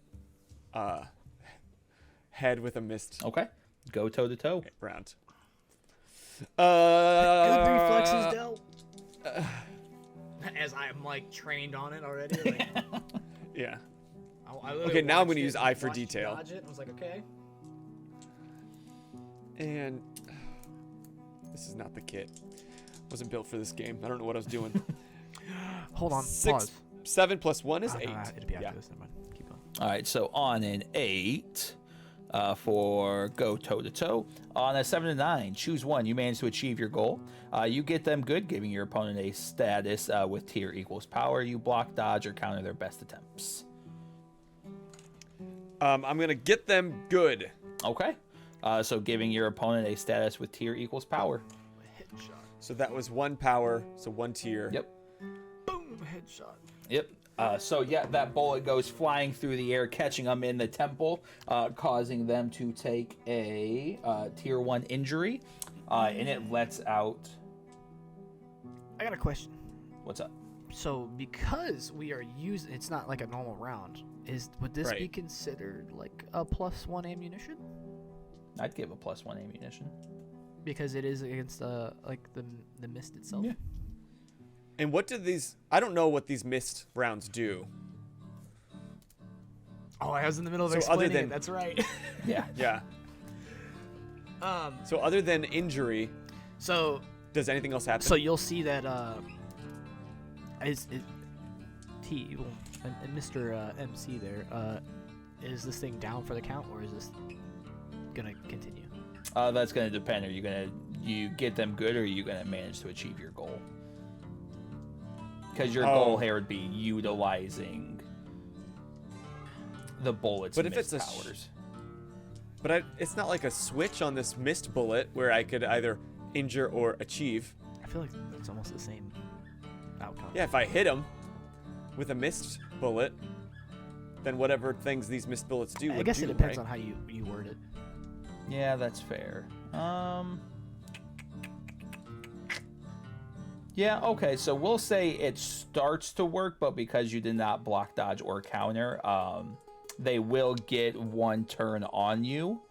head with a mist. Okay, go toe to toe. Round. Good reflexes dealt. As I am like trained on it already. Like, Yeah. I literally Okay, now I'm watched gonna it use and eye for watched you detail. dodge it and I was like, okay. And this is not the kit. Wasn't built for this game. I don't know what I was doing. Hold on. 7 plus 1 is 8. It'd be after Yeah. this. Never mind. Keep going. All right, so on an 8 for go toe to toe. On a 7 to 9, choose one. You manage to achieve your goal. You get them good, giving your opponent a status with tier equals power. You block, dodge, or counter their best attempts. I'm gonna get them good. Okay, so giving your opponent a status with tier equals power. Headshot. So that was 1 power, so 1 tier. Yep. Boom. Headshot. Yep. So yeah, that bullet goes flying through the air, catching them in the temple, causing them to take a tier 1 injury, and it lets out. I got a question. What's up? So because we are using, it's not like a normal round. Would this be Right. considered like a +1 ammunition? I'd give a +1 ammunition. Because it is against like the mist itself. Yeah. And what did these? I don't know what these mist rounds do. Oh, I was in the middle of So other explaining than- it. That's right. Yeah. Yeah. So other than injury, So does anything else happen? you'll see that Mr. MC there, is this thing down for the count or is this gonna continue? That's gonna depend. Are you get them good, or are you gonna manage to achieve your goal? Because your goal here would be utilizing the bullets. But if mist it's a powers. But it's not like a switch on this mist bullet where I could either injure or achieve. I feel like it's almost the same outcome. Yeah, if I hit him with a mist bullet, then whatever things these mist bullets do I would guess do, it depends right? on how you word it. Yeah, that's fair. Yeah, okay, so we'll say it starts to work, but because you did not block, dodge, or counter, they will get 1 turn on you.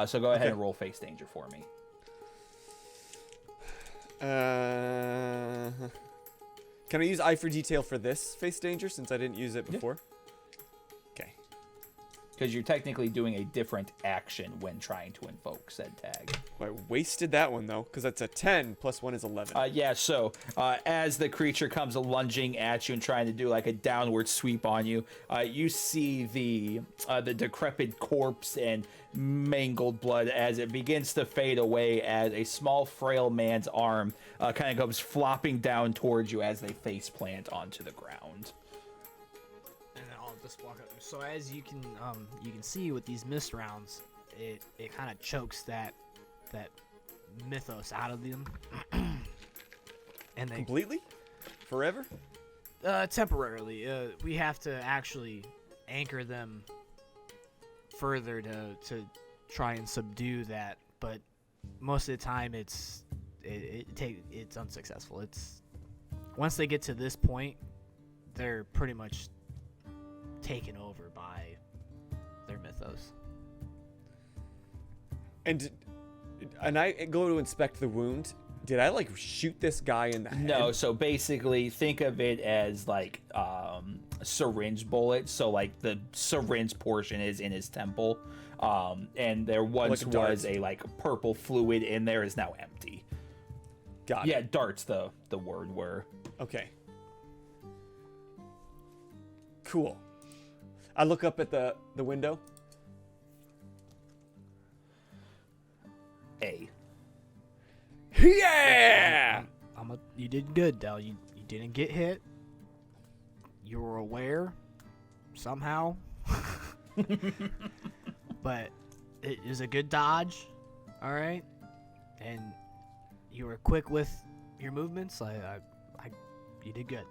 So go ahead and roll face danger for me. Can I use eye for detail for this face danger since I didn't use it before? Okay. Because you're technically doing a different action when trying to invoke said tag. Well, I wasted that one though, because that's a 10 plus 1 is 11. Yeah, so as the creature comes lunging at you and trying to do like a downward sweep on you, you see the decrepit corpse and mangled blood as it begins to fade away as a small frail man's arm kind of comes flopping down towards you as they face plant onto the ground. And then I'll just walk up. So as you can see with these mist rounds, it kind of chokes that mythos out of them. And they Completely? Forever? temporarily we have to actually anchor them further to try and subdue that, but most of the time it's unsuccessful. It's once they get to this point, they're pretty much taken over by their mythos. And I go to inspect the wound. Did I like shoot this guy in the head? No, so basically think of it as like syringe bullets. So like the syringe portion is in his temple, and there once Like a dart. was a like purple fluid in there, is now empty. Got it. Yeah, darts the word were. Okay. Cool. I look up at the window. A. Yeah! You did good, Del. You didn't get hit. You were aware somehow. But it is a good dodge. All right? And you were quick with your movements. You did good.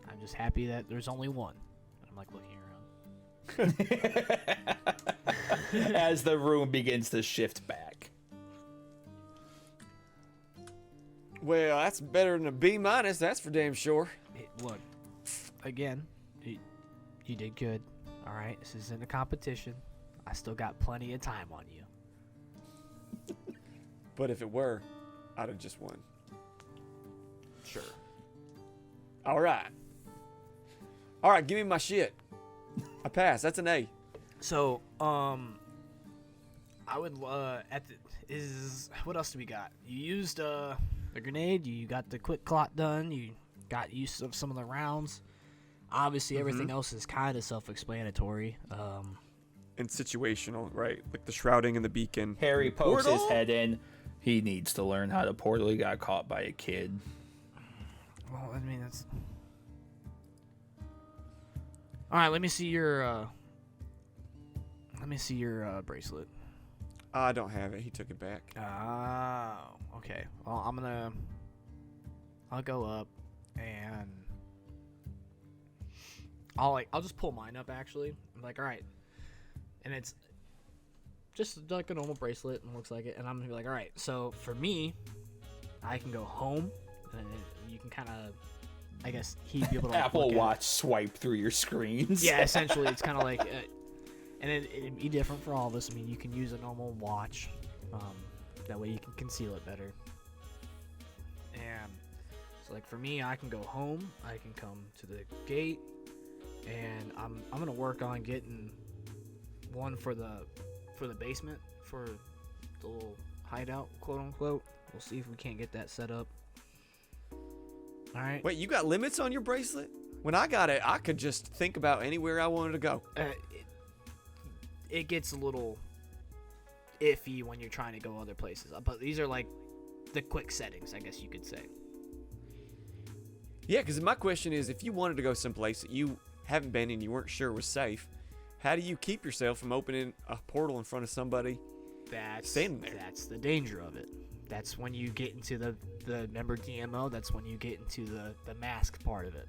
I'm just happy that there's only one. I'm like looking around. As the room begins to shift back. Well, that's better than a B-, that's for damn sure. Look, again, you did good. All right? This isn't a competition. I still got plenty of time on you. But if it were, I'd have just won. Sure. All right. All right, give me my shit. I pass. That's an A. So, I would what else do we got? You used the grenade. You got the quick clot done. You got use of some of the rounds. Obviously, everything else is kind of self-explanatory. And situational, right? Like the shrouding and the beacon. Harry pokes his Portal? head in. He needs to learn how to portal. He got caught by a kid. Well, I mean that's. All right, let me see your bracelet. I don't have it. He took it back. Oh, okay. Well, I'll go up and I'll just pull mine up actually. I'm like, all right, and it's just like a normal bracelet and looks like it, and I'm gonna be like, all right. So for me, I can go home, and you can kind of, I guess he'd be able to Apple look Watch swipe through your screens. Yeah, essentially, it's kind of like, and it'd be different for all of us. I mean, you can use a normal watch, that way you can conceal it better. And so, like for me, I can go home. I can come to the gate, and I'm gonna work on getting one for the basement for the little hideout, quote unquote. We'll see if we can't get that set up. All right. Wait, you got limits on your bracelet? When I got it, I could just think about anywhere I wanted to go. It gets a little iffy when you're trying to go other places. But these are like the quick settings, I guess you could say. Yeah, because my question is, if you wanted to go someplace that you haven't been and you weren't sure was safe, how do you keep yourself from opening a portal in front of somebody standing there? That's the danger of it. That's when you get into the member DMO. That's when you get into the mask part of it.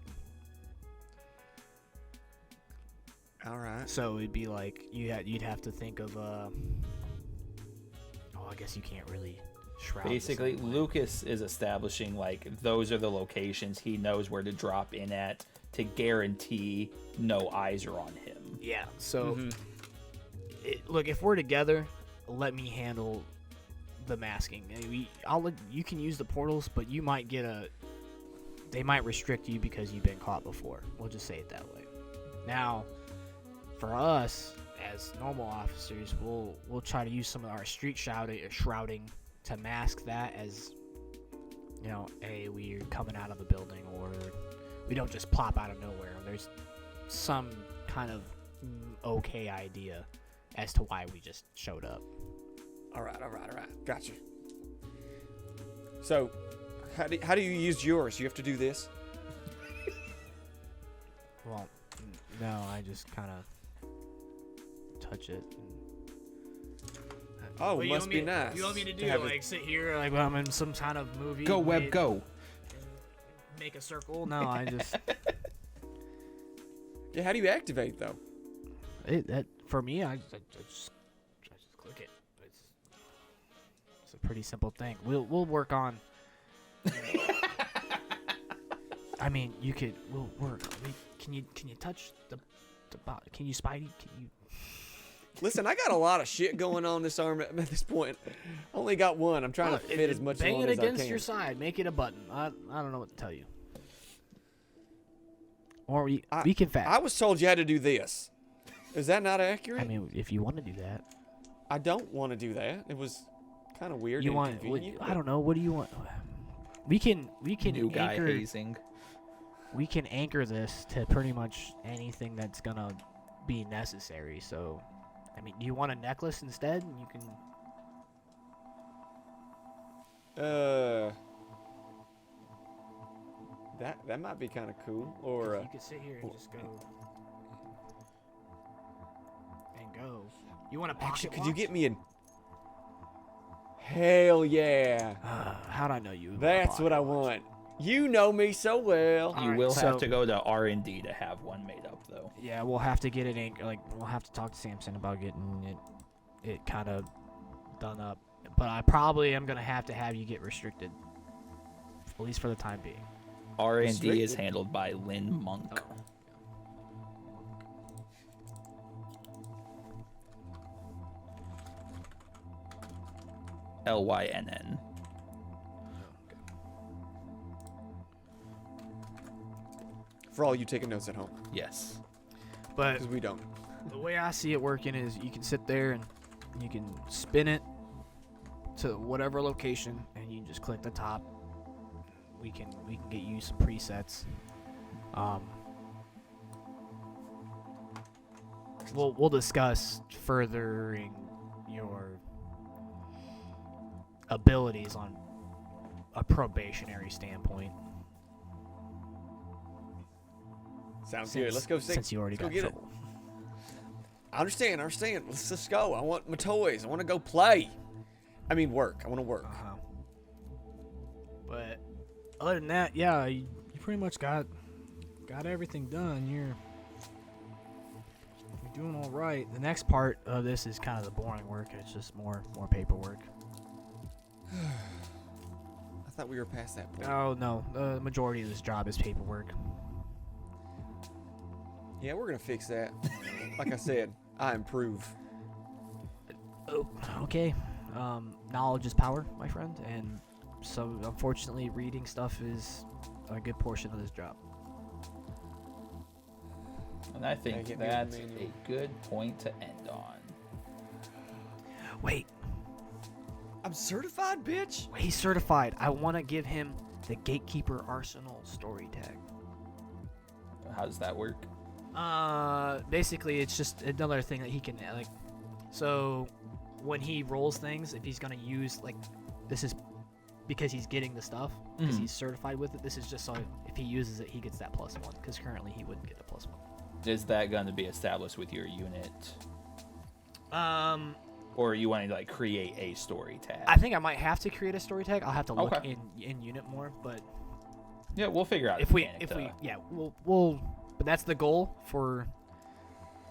All right. So it'd be like you'd have to think of I guess you can't really shroud. Basically, Lucas is establishing like those are the locations he knows where to drop in at to guarantee no eyes are on him. Yeah. So look, if we're together, let me handle the masking. You can use the portals, but you might they might restrict you because you've been caught before. We'll just say it that way. Now, for us as normal officers, we'll try to use some of our street shrouding to mask that as, you know, we're coming out of a building, or we don't just plop out of nowhere. There's some kind of okay idea as to why we just showed up. All right. Gotcha. So, how do you use yours? You have to do this? Well, no, I just kind of touch it. Oh, must be nice. You want me to do have like sit here like I'm in some kind of movie? Go web, go. Make a circle? No, I just. Yeah, how do you activate though? For me, I just click it. It's a pretty simple thing. We'll work on. I mean, we'll work. Can you touch the can you Spidey? Can you? Listen, I got a lot of shit going on this arm at this point. Only got one. I'm trying to fit as much bang on it as I against can. your side. Make it a button. I don't know what to tell you. Or we can fast. I was told you had to do this. Is that not accurate? I mean, if you want to do that. I don't want to do that. It was kind of weird. You and want? inconvenient. I don't know. What do you want? We can New guy anchor. hazing. We can anchor this to pretty much anything that's gonna be necessary. So, I mean, do you want a necklace instead? And you can. That might be kind of cool. Or you could sit here and just go and go. You want a pocket actually, could watch? you get me an? Hell yeah! How'd I know you? would want a That's what pocket I watch? want. You know me so well. You Alright, will have so- to go to R&D to have one made up, though. Yeah, we'll have to get it. We'll have to talk to Samson about getting it kind of done up. But I probably am gonna have you get restricted, at least for the time being. R&D is Restricted? handled by Lynn Monk. Lynn. For all you taking notes at home, Yes. But because we don't. the way I see it working is you can sit there and you can spin it to whatever location, and you just click the top. We can get you some presets. We'll discuss furthering your abilities on a probationary standpoint. Sounds good. Let's go sing. Since you already Let's got go in get it. trouble. I understand. Let's just go. I want my toys. I want to go play. I mean, work. I want to work. But other than that, yeah, you pretty much got everything done. You're doing all right. The next part of this is kind of the boring work. It's just more paperwork. I thought we were past that point. Oh no, the majority of this job is paperwork. Yeah, we're gonna fix that. Like I said, I improve. Oh, okay. Knowledge is power, my friend, and so unfortunately, reading stuff is a good portion of this job. And I think get me that's the a manual. good point to end on. Wait, I'm certified, bitch. he's certified. I want to give him the Gatekeeper Arsenal story tag. How does that work? Basically, it's just another thing that he can like. So, when he rolls things, if he's gonna use this is because he's getting the stuff because Mhm. he's certified with it. This is just so if he uses it, he gets that +1. Because currently he wouldn't get the +1. Is that going to be established with your unit? Um, Or are you wanting to create a story tag? I think I might have to create a story tag. I'll have to look Okay. in unit more, but Yeah, we'll figure out. if a we mechanic to- yeah we'll but that's the goal for.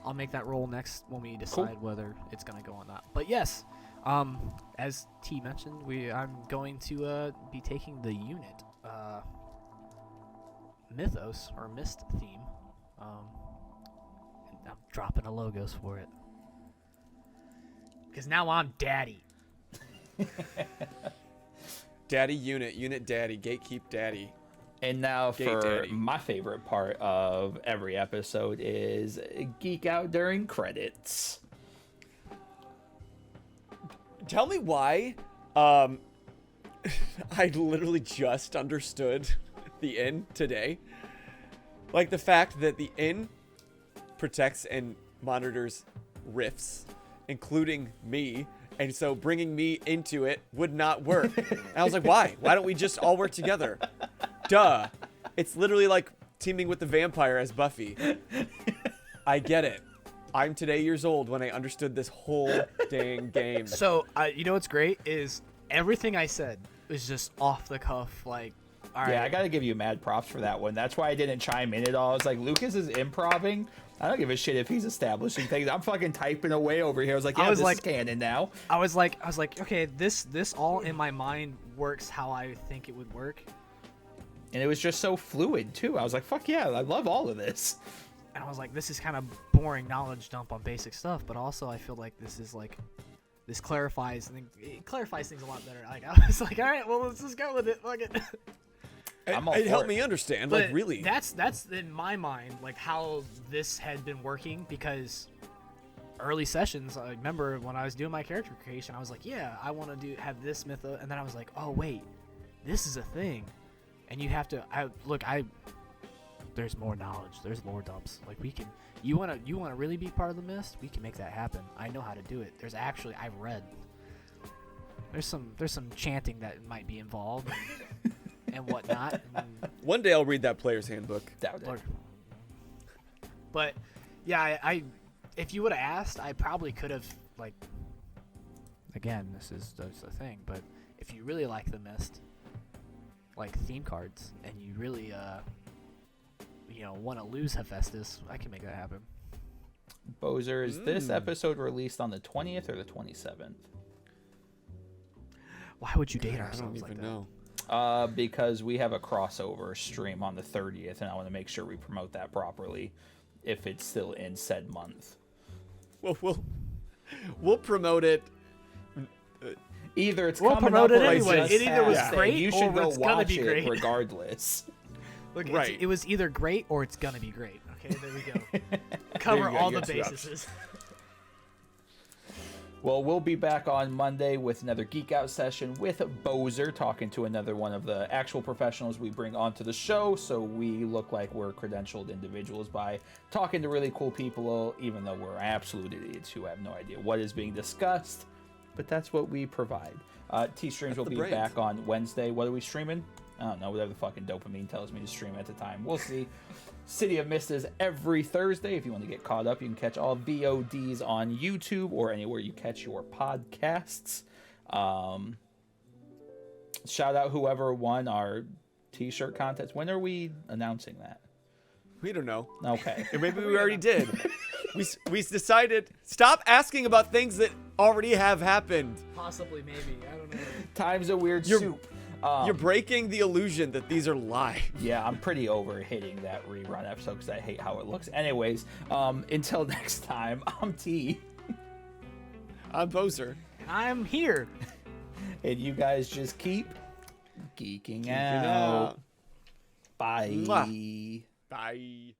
I'll make that roll next when we decide whether it's gonna go or not. But yes, as T mentioned, I'm going to be taking the unit mythos or mist theme. And I'm dropping the logos for it because now I'm daddy. Daddy unit daddy, gatekeep daddy. And now Gate for Daddy. my favorite part of every episode is geek out during credits. Tell me why. I literally just understood the inn today. Like the fact that the inn protects and monitors rifts, including me. And so bringing me into it would not work. And I was like, why? Why don't we just all work together? Duh. It's literally like teaming with the vampire as Buffy. I get it. I'm today years old when I understood this whole dang game. So you know what's great is everything I said was just off the cuff. Like, all right, Yeah, I gotta give you mad props for that one. That's why I didn't chime in at all. I was like, Lucas is improving. I don't give a shit if he's establishing things. I'm fucking typing away over here. I was like, yeah, I was this like- is canon now. I was like, okay, this all in my mind works how I think it would work. And it was just so fluid, too. I was like, fuck yeah, I love all of this. And I was like, this is kind of boring knowledge dump on basic stuff, but also I feel like this clarifies things a lot better. Like I was like, all right, well let's just go with it. Fuck it. I'm all It for helped it. me understand, But like really. That's in my mind like how this had been working because early sessions. I remember when I was doing my character creation, I was like, yeah, I want to have this mytho, and then I was like, oh wait, this is a thing, and you have to. there's more knowledge. There's lore dumps. Like we can. You wanna really be part of the Mist? We can make that happen. I know how to do it. There's actually I've read. There's some chanting that might be involved and whatnot. And, One day I'll read that player's handbook. Doubt it. but yeah, I if you would have asked, I probably could have like. Again, that's the thing. But if you really like the Mist, like theme cards, and you really want to lose Hephaestus, I can make that happen. Boser, is this episode released on the 20th or the 27th? Why would you date I ourselves don't like even that? know. Because we have a crossover stream on the 30th, and I want to make sure we promote that properly if it's still in said month. Well, we'll promote it. Either it's We'll coming promote up it or anyway. just It either was passed. great You or should go it's gonna watch be it great. regardless. Look, Right. it was either great or it's gonna be great. Okay, there we go. Cover go, all you the got two bases. Well, we'll be back on Monday with another Geek Out session with Boser, talking to another one of the actual professionals we bring onto the show, so we look like we're credentialed individuals by talking to really cool people, even though we're absolute idiots who have no idea what is being discussed, but that's what we provide. T-Streams will be brains. back on Wednesday. What are we streaming? I don't know, whatever the fucking dopamine tells me to stream at the time. We'll see. City of Mist is every Thursday. If you want to get caught up, you can catch all VODs on YouTube or anywhere you catch your podcasts. Shout out whoever won our t-shirt contest. When are we announcing that? We don't know. Okay. Or maybe we already did. We decided, stop asking about things that already have happened. Possibly, maybe. I don't know. Time's a weird You're- soup. You're breaking the illusion that these are live. Yeah, I'm pretty over hitting that rerun episode because I hate how it looks. Anyways, until next time, I'm T. I'm Boser. And I'm here. And you guys just keep geeking Geeking out. out. Bye. Mwah. Bye.